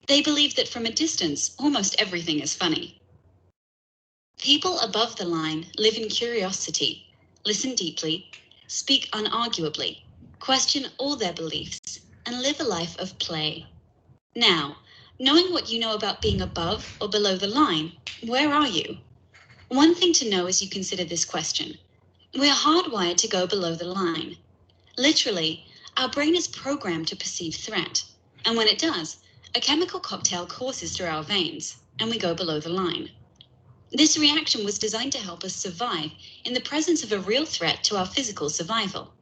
They believe that from a distance, almost everything is funny. People above the line live in curiosity, listen deeply, speak unarguably, question all their beliefs, and live a life of play. Now, knowing what you know about being above or below the line, where are you? One thing to know as you consider this question: we are hardwired to go below the line. Literally, our brain is programmed to perceive threat, and when it does, a chemical cocktail courses through our veins, and we go below the line. This reaction was designed to help us survive in the presence of a real threat to our physical survival.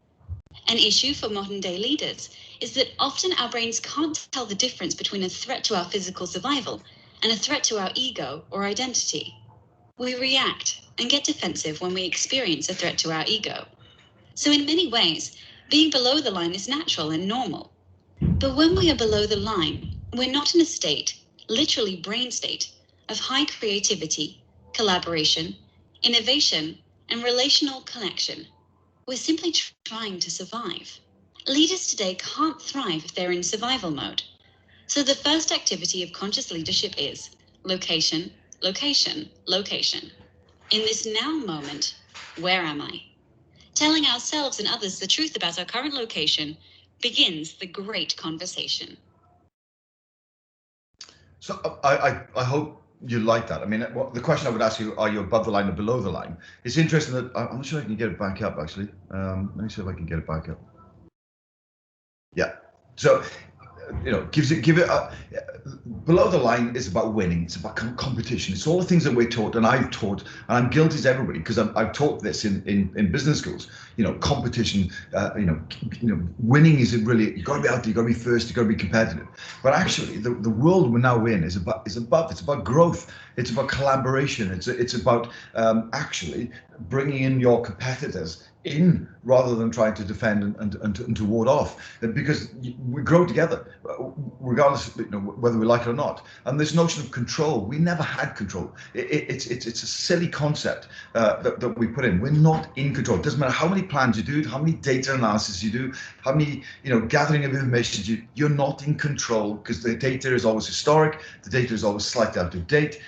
An issue for modern-day leaders is that often our brains can't tell the difference between a threat to our physical survival and a threat to our ego or identity. We react and get defensive when we experience a threat to our ego. So in many ways, being below the line is natural and normal. But when we are below the line, we're not in a state, literally brain state, of high creativity, collaboration, innovation, and relational connection. We're simply trying to survive. Leaders today can't thrive if they're in survival mode. So the first activity of conscious leadership is location, location, location. In this now moment, where am I? Telling ourselves and others the truth about our current location begins the great conversation. So I hope you like that. I mean, the question I would ask you, are you above the line or below the line? It's interesting that I'm not sure I can get it back up, actually. Let me see if I can get it back up. Yeah. So, you know, below the line is about winning. It's about competition. It's all the things that we're taught, and I've taught, and I'm guilty as everybody, because I've taught this in business schools. You know, competition. Winning isn't really. You've got to be out there. You've got to be first. You've got to be competitive. But actually, the world we're now in is above. It's about growth. It's about collaboration. It's about actually bringing in your competitors in rather than trying to defend and to ward off, because we grow together regardless of, whether we like it or not. And this notion of control, we never had control. It's a silly concept that we put in. We're not in control. It doesn't matter how many plans you do, how many data analysis you do, how many gathering of information you're not in control, because the data is always historic, the data is always slightly out of date,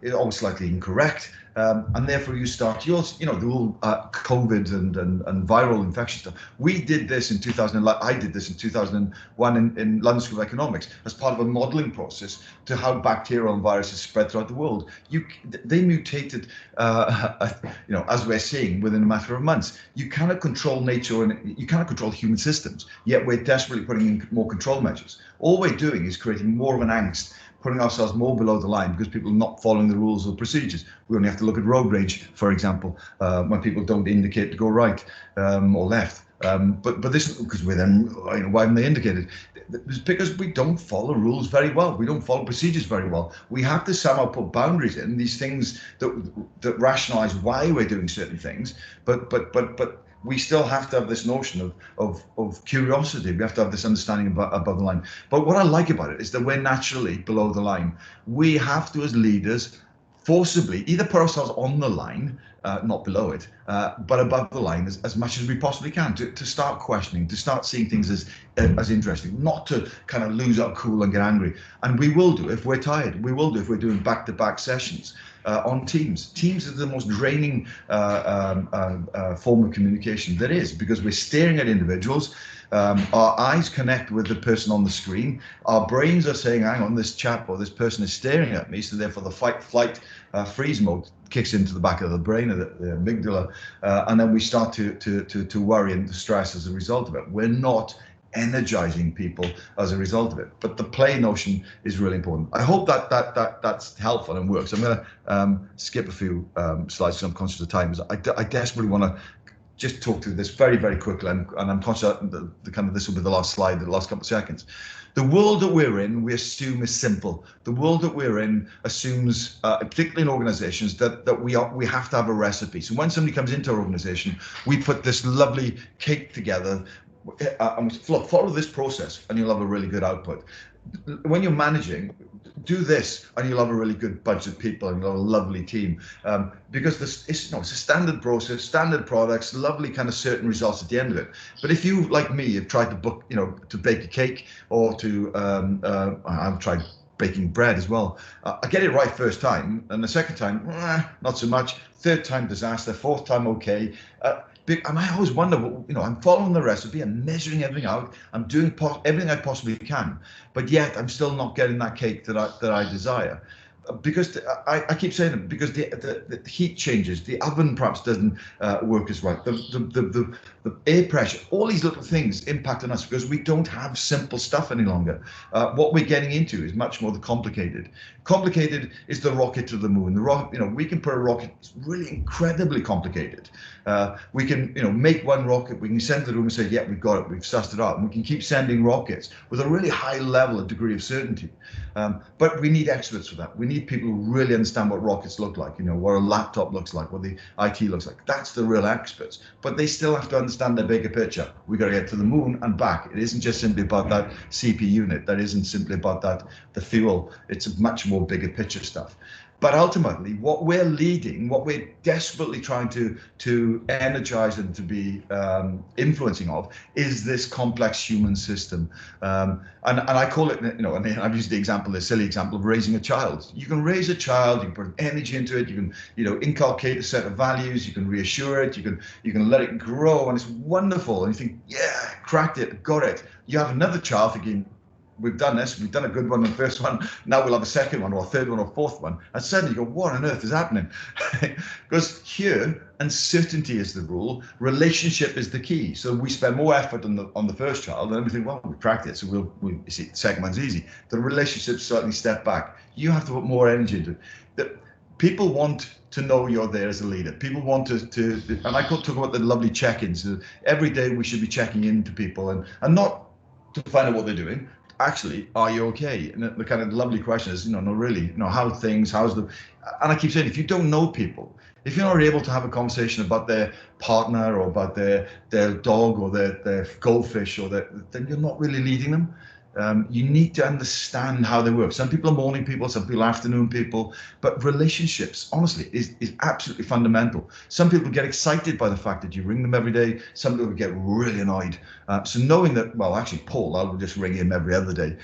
it's always slightly incorrect. And therefore you start the whole COVID and viral infection stuff. We did this in 2000. I did this in 2001 in London School of Economics as part of a modelling process to how bacterial and viruses spread throughout the world. They mutated, as we're seeing, within a matter of months. You cannot control nature and you cannot control human systems. Yet we're desperately putting in more control measures. All we're doing is creating more of an angst, putting ourselves more below the line because people are not following the rules or procedures. We only have to look at road rage, for example, when people don't indicate to go right or left. But this, because we're then, why haven't they indicated? It's because we don't follow rules very well. We don't follow procedures very well. We have to somehow put boundaries in, these things that rationalize why we're doing certain things. But we still have to have this notion of curiosity. We have to have this understanding above the line. But what I like about it is that we're naturally below the line. We have to, as leaders, forcibly either put ourselves on the line, not below it, but above the line as much as we possibly can, to start questioning, to start seeing things as interesting, not to kind of lose our cool and get angry. And we will do if we're tired. We will do if we're doing back-to-back sessions on Teams. Teams is the most draining form of communication there is, because we're staring at individuals. Our eyes connect with the person on the screen. Our brains are saying, hang on, this chap or this person is staring at me. So therefore the fight, flight, freeze mode kicks into the back of the brain, or the amygdala, and then we start to worry and stress as a result of it. We're not energizing people as a result of it, but the play notion is really important. I hope that's helpful and works. I'm going to skip a few slides because I'm conscious of time. I desperately want to just talk through this very, very quickly, and I'm conscious that this will be the last slide, the last couple of seconds. The world that we're in, we assume is simple. The world that we're in assumes, particularly in organizations, that we have to have a recipe. So when somebody comes into our organization, we put this lovely cake together, and follow this process and you'll have a really good output. When you're managing, do this and you'll have a really good bunch of people and you'll have a lovely team, because it's a standard process, standard products, lovely kind of certain results at the end of it. But if you, like me, have tried to bake a cake, or I've tried baking bread as well. I get it right first time, and the second time, not so much. Third time, disaster. Fourth time, okay. And I always wonder, I'm following the recipe, I'm measuring everything out, I'm doing everything I possibly can, but yet I'm still not getting that cake that I desire. Because I keep saying it, because the heat changes, the oven perhaps doesn't work as right, the air pressure, all these little things impact on us because we don't have simple stuff any longer. What we're getting into is much more complicated. Complicated is the rocket to the moon. We can put a rocket, it's really incredibly complicated. We can, make one rocket, we can send it to the room and say, yeah, we've got it, we've sussed it out. And we can keep sending rockets with a really high level of degree of certainty. But we need experts for that. We need people who really understand what rockets look like, what a laptop looks like, what the IT looks like. That's the real experts. But they still have to understand the bigger picture. We got to get to the moon and back. It isn't just simply about that CP unit. That isn't simply about the fuel. It's a much more bigger picture stuff. But ultimately, what we're leading, what we're desperately trying to energize and to be influencing of, is this complex human system. And I call it, I've used the silly example of raising a child. You can raise a child, you can put energy into it, you can, inculcate a set of values, you can reassure it, you can let it grow, and it's wonderful. And you think, yeah, cracked it, got it. You have another child thinking, we've done this, we've done a good one on the first one, now we'll have a second one or a third one or fourth one, and suddenly you go, what on earth is happening? Because here, uncertainty is the rule, relationship is the key. So we spend more effort on the first child, and then we think, well, we cracked it, so we'll see, the second one's easy. The relationships certainly step back. You have to put more energy into it. People want to know you're there as a leader. People want to and I could talk about the lovely check-ins. Every day we should be checking into people and not to find out what they're doing. Actually, are you okay? And the kind of lovely question is, no, really, how's the, and I keep saying, if you don't know people, if you're not able to have a conversation about their partner or about their dog or their goldfish then you're not really leading them. You need to understand how they work. Some people are morning people, some people are afternoon people, but relationships, honestly, is absolutely fundamental. Some people get excited by the fact that you ring them every day. Some people get really annoyed. So knowing that, well, actually, Paul, I will just ring him every other day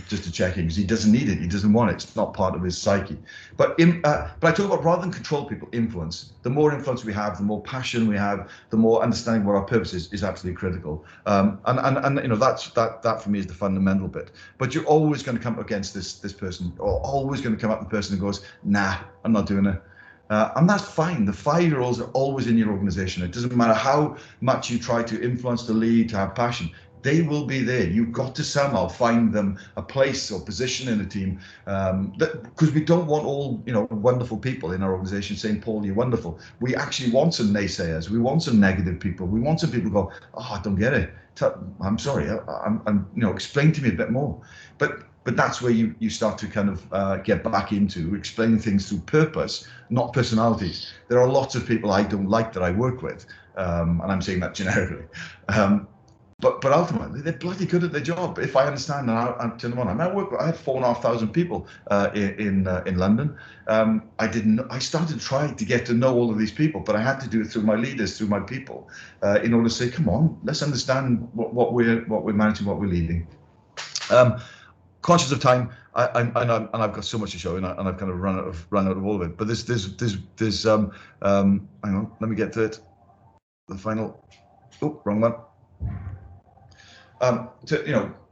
just to check in, because he doesn't need it. He doesn't want it. It's not part of his psyche. But I talk about, rather than control people, influence. The more influence we have, the more passion we have, the more understanding what our purpose is absolutely critical. And that for me is the fundamental bit. But you're always going to come up against this person, or always going to come up with the person who goes, nah, I'm not doing it. And that's fine. The 5-year-olds are always in your organization. It doesn't matter how much you try to influence the lead, to have passion. They will be there. You've got to somehow find them a place or position in a team, because we don't want all wonderful people in our organization saying, Paul, you're wonderful. We actually want some naysayers. We want some negative people. We want some people who go, oh, I don't get it. I'm sorry. I'm explain to me a bit more. But that's where you start to kind of get back into explaining things through purpose, not personalities. There are lots of people I don't like that I work with, and I'm saying that generically. But ultimately, they're bloody good at their job. If I understand, and I turn them on. I had 4,500 people in London. I started trying to get to know all of these people, but I had to do it through my leaders, through my people, in order to say, come on, let's understand what we're managing, what we're leading. Conscious of time, and I've got so much to show, and I've kind of run out of all of it. But there's hang on, let me get to it. The final. Oh, wrong one.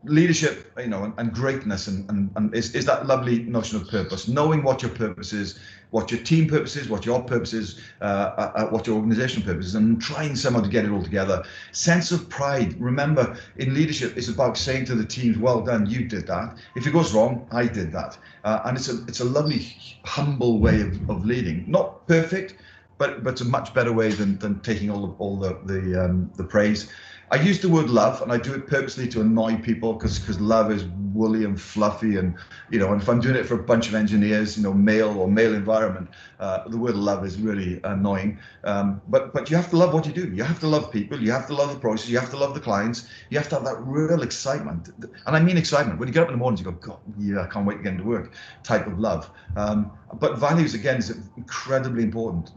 leadership, and greatness, and is that lovely notion of purpose, knowing what your purpose is, what your team purpose is, what your purpose is, what your organizational purpose is, and trying somehow to get it all together. Sense of pride. Remember, in leadership, it's about saying to the teams, well done, you did that. If it goes wrong, I did that. And it's a lovely, humble way of leading. Not perfect, but it's a much better way than taking all the praise. I use the word love, and I do it purposely to annoy people because love is woolly and fluffy, and and if I'm doing it for a bunch of engineers, male environment, the word love is really annoying. But you have to love what you do. You have to love people. You have to love the process. You have to love the clients. You have to have that real excitement, and I mean excitement. When you get up in the morning, you go, God, yeah, I can't wait to get into work. Type of love. But values again is incredibly important.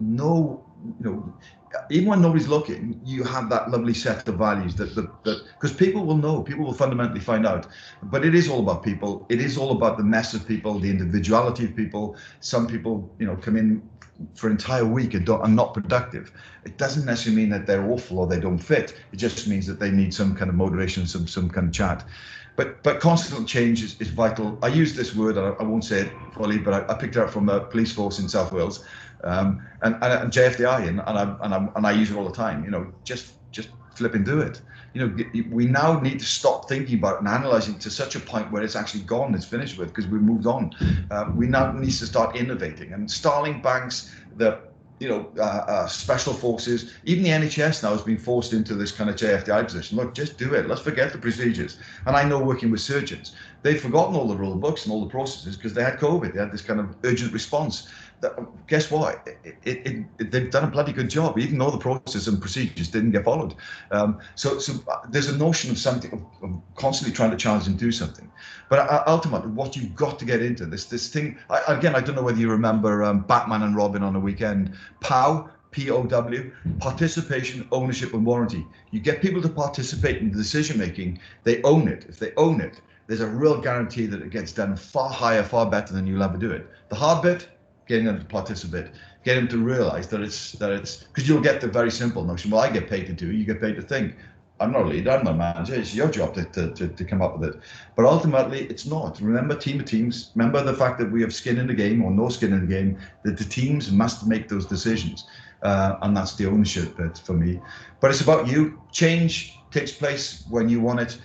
Even when nobody's looking, you have that lovely set of values that because people will know, people will fundamentally find out. But it is all about people. It is all about the mess of people, the individuality of people. Some people, come in for an entire week and are not productive. It doesn't necessarily mean that they're awful or they don't fit. It just means that they need some kind of motivation, some kind of chat. But constant change is vital. I use this word, I won't say it fully, but I picked it up from a police force in South Wales, and JFDI, and I use it all the time. Just flip and do it. We now need to stop thinking about it and analyzing to such a point where it's actually gone, it's finished with, because we've moved on. We now need to start innovating, and Starling banks, special forces, even the NHS now has been forced into this kind of JFDI position. Look, just do it. Let's forget the procedures. And I know, working with surgeons, they've forgotten all the rule books and all the processes because they had COVID. They had this kind of urgent response. Guess what? They've done a bloody good job, even though the process and procedures didn't get followed. So there's a notion of something, of constantly trying to challenge and do something. But ultimately, what you've got to get into this thing. I don't know whether you remember Batman and Robin on the weekend. POW, POW, participation, ownership, and warranty. You get people to participate in the decision making. They own it. If they own it, there's a real guarantee that it gets done far higher, far better than you'll ever do it. The hard bit, getting them to participate, get them to realize that it's because you'll get the very simple notion. Well, I get paid to do, you get paid to think. I'm not a leader, I'm not a manager. It's your job to come up with it. But ultimately, it's not. Remember, team of teams. Remember the fact that we have skin in the game or no skin in the game. That the teams must make those decisions, and that's the ownership bit for me. But it's about you. Change takes place when you want it.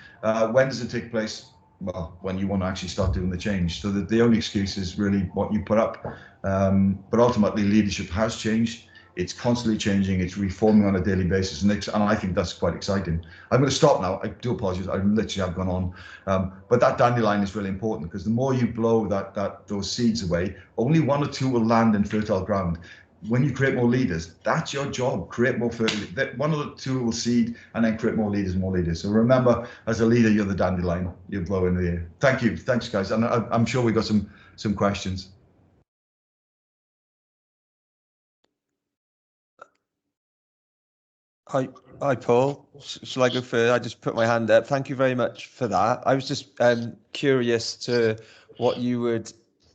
When does it take place? Well, when you want to actually start doing the change. So the only excuse is really what you put up. But ultimately, leadership has changed. It's constantly changing. It's reforming on a daily basis, and I think that's quite exciting. I'm going to stop now. I do apologize. I literally have gone on, but that dandelion is really important because the more you blow those seeds away, only one or two will land in fertile ground. When you create more leaders, that's your job. Create more fertile. One or two will seed, and then create more leaders. So remember, as a leader, you're the dandelion. You blow in the air. Thank you. Thanks, guys. And I'm sure we got some questions. Hi, Paul. Shall I go first? I just put my hand up. Thank you very much for that. I was just curious to what you would,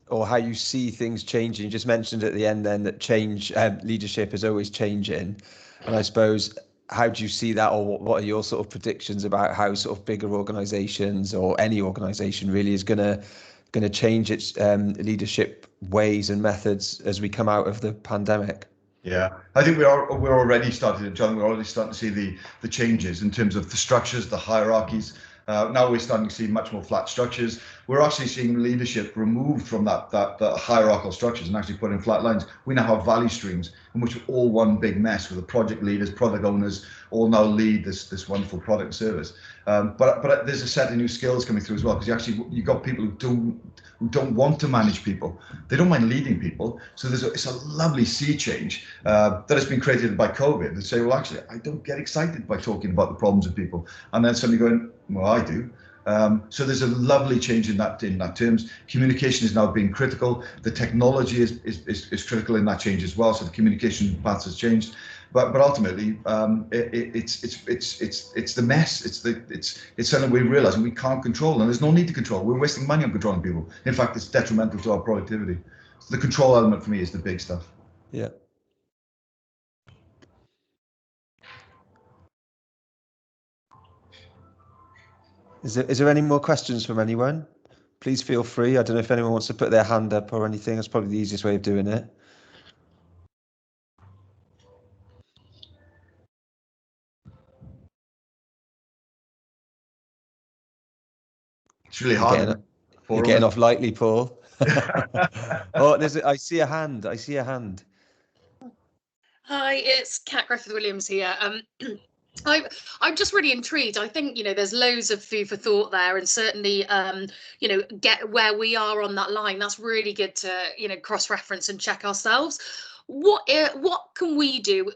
or how you see things changing. You just mentioned at the end then that change, leadership is always changing. And I suppose, how do you see that, or what are your sort of predictions about how sort of bigger organizations, or any organization really, is going to change its leadership ways and methods as we come out of the pandemic? Yeah, I think we're already starting, John. We're already starting to see the changes in terms of the structures, the hierarchies. Now we're starting to see much more flat structures. We're actually seeing leadership removed from that hierarchical structures and actually put in flat lines. We now have value streams in which we're all one big mess, with the project leaders, product owners, all now lead this wonderful product and service. But there's a set of new skills coming through as well, because you got people who don't want to manage people. They don't mind leading people. So it's a lovely sea change that has been created by COVID. They say, well, actually, I don't get excited by talking about the problems of people. And then suddenly going, well, I do. So there's a lovely change in that terms. Communication is now being critical. The technology is critical in that change as well. So the communication path has changed. But ultimately, it's the mess. It's something we realize and we can't control, and there's no need to control. We're wasting money on controlling people. In fact, it's detrimental to our productivity. So the control element for me is the big stuff. Yeah. Is there any more questions from anyone? Please feel free. I don't know if anyone wants to put their hand up or anything. That's probably the easiest way of doing it. It's really hard. You're getting off lightly, Paul. Oh, I see a hand. I see a hand. Hi, it's Kat Griffith-Williams here. I'm just really intrigued. I think, there's loads of food for thought there, and certainly, get where we are on that line. That's really good to, cross-reference and check ourselves. What can we do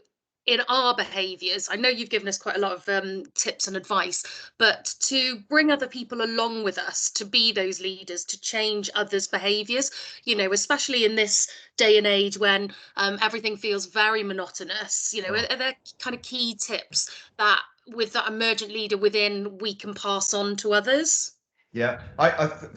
in our behaviours? I know you've given us quite a lot of tips and advice, but to bring other people along with us, to be those leaders, to change others' behaviours, especially in this day and age when everything feels very monotonous. Are there kind of key tips that with that emergent leader within we can pass on to others? Yeah,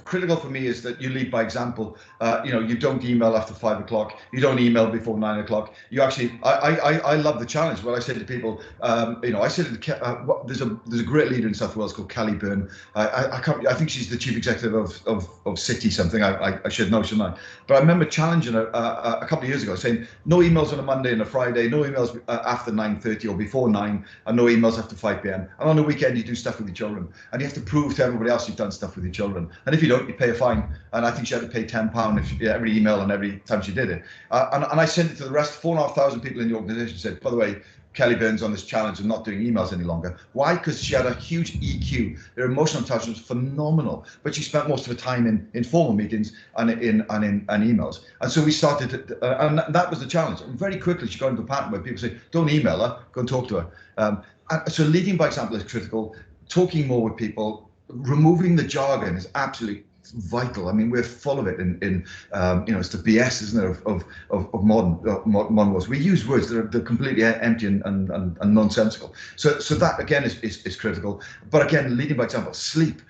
critical for me is that you lead by example. You don't email after 5 o'clock. You don't email before 9 o'clock. You actually, I love the challenge. What I say to people, I said there's a great leader in South Wales called Callie Byrne. I think she's the chief executive of City something. I should know, shouldn't I? But I remember challenging her a couple of years ago, saying no emails on a Monday and a Friday, no emails after 9:30 or before 9, and no emails after 5 p.m. And on the weekend you do stuff with your children, and you have to prove to everybody else you've done stuff with your children, and if you don't, you pay a fine. And I think she had to pay £10 every email and every time she did it. And I sent it to the rest 4,500 people in the organisation. Said, by the way, Kelly Byrne's on this challenge of not doing emails any longer. Why? Because she had a huge EQ. Her emotional intelligence was phenomenal, but she spent most of her time in informal meetings and in emails. And so we started, and that was the challenge. And very quickly she got into a pattern where people say, don't email her, go and talk to her. And so leading by example is critical. Talking more with people. Removing the jargon is absolutely vital. I mean, we're full of it it's the BS, isn't it, of modern words. We use words that are completely empty and nonsensical. So that again is critical. But again, leading by example, sleep.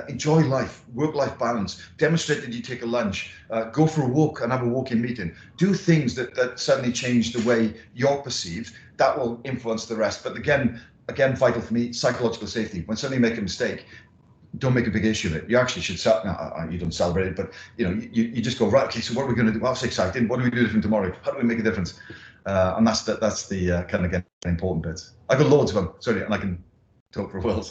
Enjoy life, work-life balance, demonstrate that you take a lunch, go for a walk and have a walk-in meeting. Do things that suddenly change the way you're perceived. That will influence the rest. But again, vital for me, psychological safety. When somebody make a mistake, don't make a big issue of it. You actually should you don't celebrate it, but you just go, right, okay, so what are we going to do? Well, that's exciting. What do we do different tomorrow? How do we make a difference? And that's the kind of important bits. I've got loads of them, sorry, and I can talk for a while.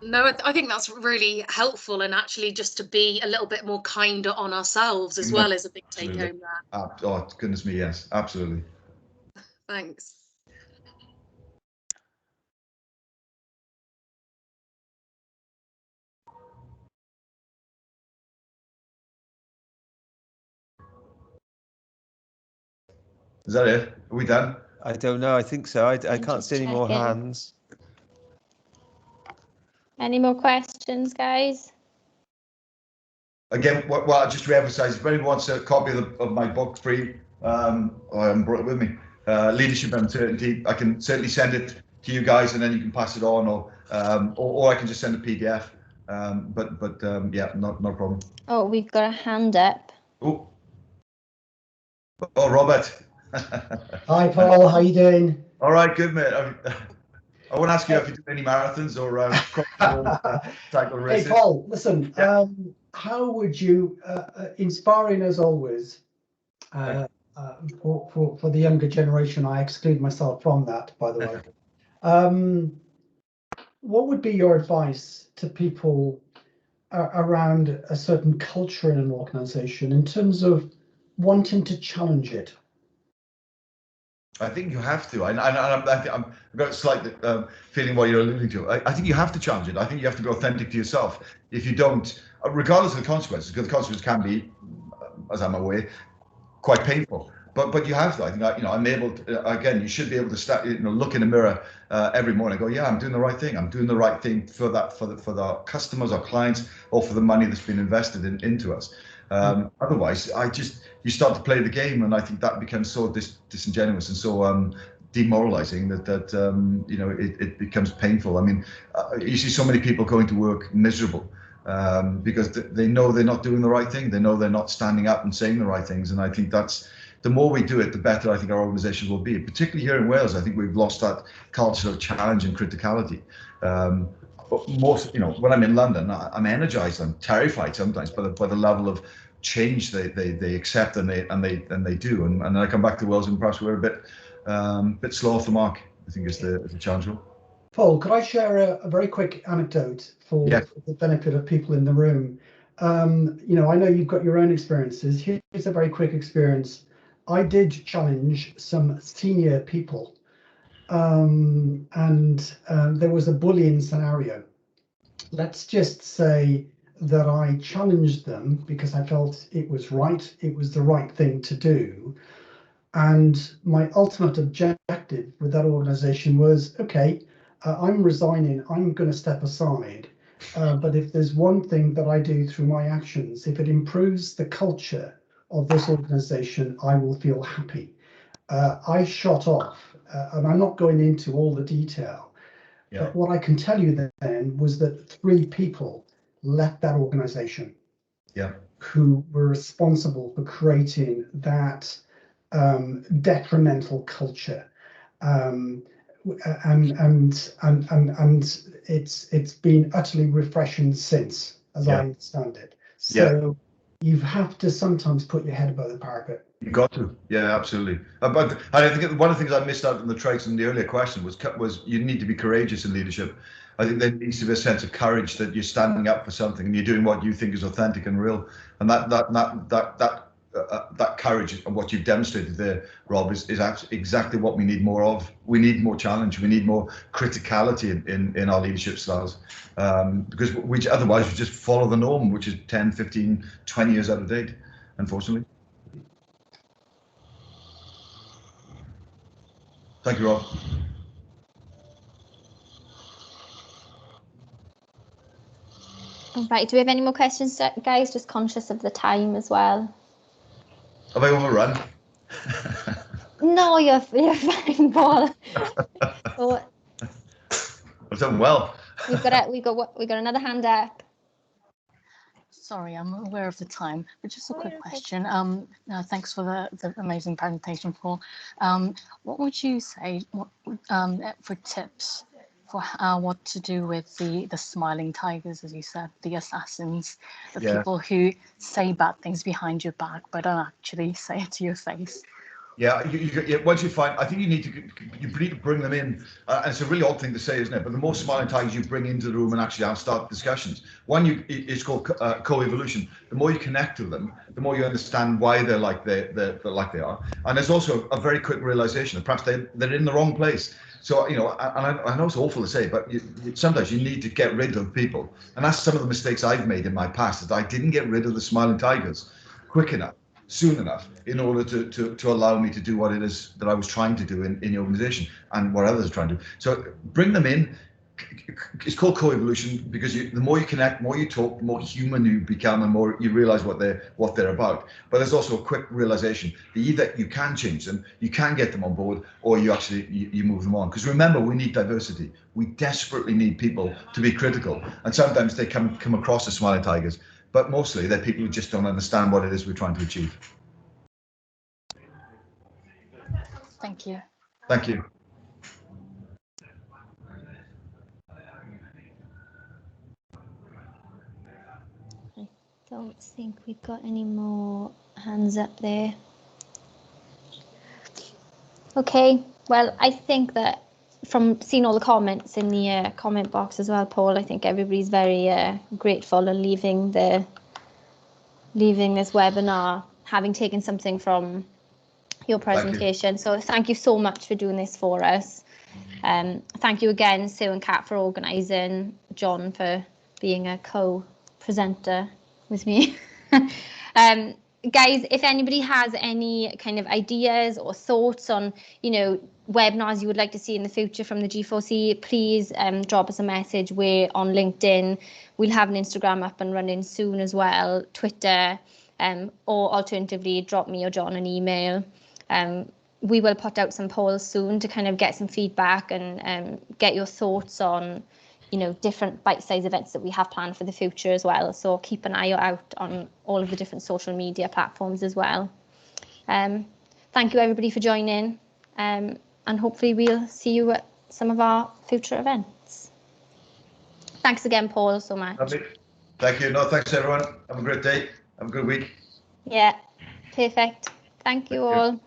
No, I think that's really helpful, and actually just to be a little bit more kinder on ourselves as well is a big take home there. Oh, goodness me, yes, absolutely. Thanks. Is that it? Are we done? I don't know. I think so. I can't see any more hands. Any more questions, guys? Again, well, just to emphasize, if anyone wants a copy of my book free, I haven't brought it with me, Leadership Uncertainty, I can certainly send it to you guys, and then you can pass it on, or I can just send a PDF. Yeah, not a problem. Oh, we've got a hand up. Oh, Robert. Hi, Paul. How you doing? All right, good, mate. I won't ask you if you do any marathons or cycle races. Hey, Paul, listen. Yeah. How would you, inspiring as always, for the younger generation, I exclude myself from that, by the way. What would be your advice to people around a certain culture in an organization in terms of wanting to challenge it? I think you have to. I've got a slight feeling what you're alluding to. I think you have to challenge it. I think you have to be authentic to yourself. If you don't, regardless of the consequences, because the consequences can be, as I'm aware, quite painful. But you have to. I think I'm able to, again, you should be able to start, look in the mirror every morning and go, yeah, I'm doing the right thing. I'm doing the right thing for the customers, our clients, or for the money that's been invested into us. Otherwise, you start to play the game, and I think that becomes so disingenuous and so demoralizing that it becomes painful. I mean, you see so many people going to work miserable because they know they're not doing the right thing. They know they're not standing up and saying the right things, and I think that's the more we do it, the better I think our organisation will be. Particularly here in Wales, I think we've lost that culture of challenge and criticality. but most, when I'm in London, I'm energized. I'm terrified sometimes by the level of change they accept and they do. And then I come back to Wales and perhaps we're a bit slow off the mark, I think is the challenge. Paul, could I share a very quick anecdote for the benefit of people in the room? I know you've got your own experiences. Here's a very quick experience. I did challenge some senior people, and there was a bullying scenario. Let's just say that I challenged them because I felt it was right, it was the right thing to do. And my ultimate objective with that organization was, okay, I'm resigning, I'm going to step aside. But if there's one thing that I do through my actions, if it improves the culture of this organization, I will feel happy. I shot off, and I'm not going into all the detail. Yeah. But what I can tell you then was that 3 people left that organization who were responsible for creating that detrimental culture, and it's been utterly refreshing since, as I understand it. So you have to sometimes put your head above the parapet. You've got to, yeah, absolutely. But I think one of the things I missed out in the traits in the earlier question was you need to be courageous in leadership. I think there needs to be a sense of courage that you're standing up for something and you're doing what you think is authentic and real, and that courage and what you've demonstrated there, Rob, is exactly what we need more of. We need more challenge. We need more criticality in our leadership styles, because otherwise we just follow the norm, which is 10, 15, 20 years out of date, unfortunately. Thank you, Rob. All right, do we have any more questions, guys? Just conscious of the time as well. Have I overrun? No, you're fine, Paul. So, I've done well. we got another hand up. Sorry, I'm aware of the time, but just a quick question. Thanks for the amazing presentation, Paul. What would you say for tips for what to do with the smiling tigers, as you said, the assassins, the people who say bad things behind your back but don't actually say it to your face? Yeah, once you find, I think you need to bring them in. And it's a really odd thing to say, isn't it? But the more smiling tigers you bring into the room and actually start discussions, it's called co-evolution. The more you connect to them, the more you understand why they're like they are. And there's also a very quick realization that perhaps they're in the wrong place. So, and I know it's awful to say, but sometimes you need to get rid of people. And that's some of the mistakes I've made in my past, that I didn't get rid of the smiling tigers quick enough, soon enough, in order to allow me to do what it is that I was trying to do in the organization and what others are trying to do. So bring them in. It's called co-evolution because the more you connect, more you talk, the more human you become, and more you realize what they're about. But there's also a quick realization that either you can change them, you can get them on board, or you actually you move them on. Because remember, we need diversity. We desperately need people to be critical, and sometimes they come across as smiling tigers, but mostly they're people who just don't understand what it is we're trying to achieve. Thank you. Thank you. I don't think we've got any more hands up there. Okay, well, I think that from seeing all the comments in the comment box as well, Paul, I think everybody's very grateful and leaving this webinar having taken something from your presentation. So thank you so much for doing this for us. Thank you again, Sue and Kat, for organising, John for being a co-presenter with me. Guys, if anybody has any kind of ideas or thoughts on, webinars you would like to see in the future from the G4C, please drop us a message. We're on LinkedIn. We'll have an Instagram up and running soon as well, Twitter, or alternatively, drop me or John an email. We will put out some polls soon to kind of get some feedback and get your thoughts on, different bite-sized events that we have planned for the future as well. So keep an eye out on all of the different social media platforms as well. Thank you everybody for joining, and hopefully we'll see you at some of our future events. Thanks again, Paul, so much. Lovely. Thank you. No, thanks everyone. Have a great day. Have a good week. Yeah, perfect. Thank you all.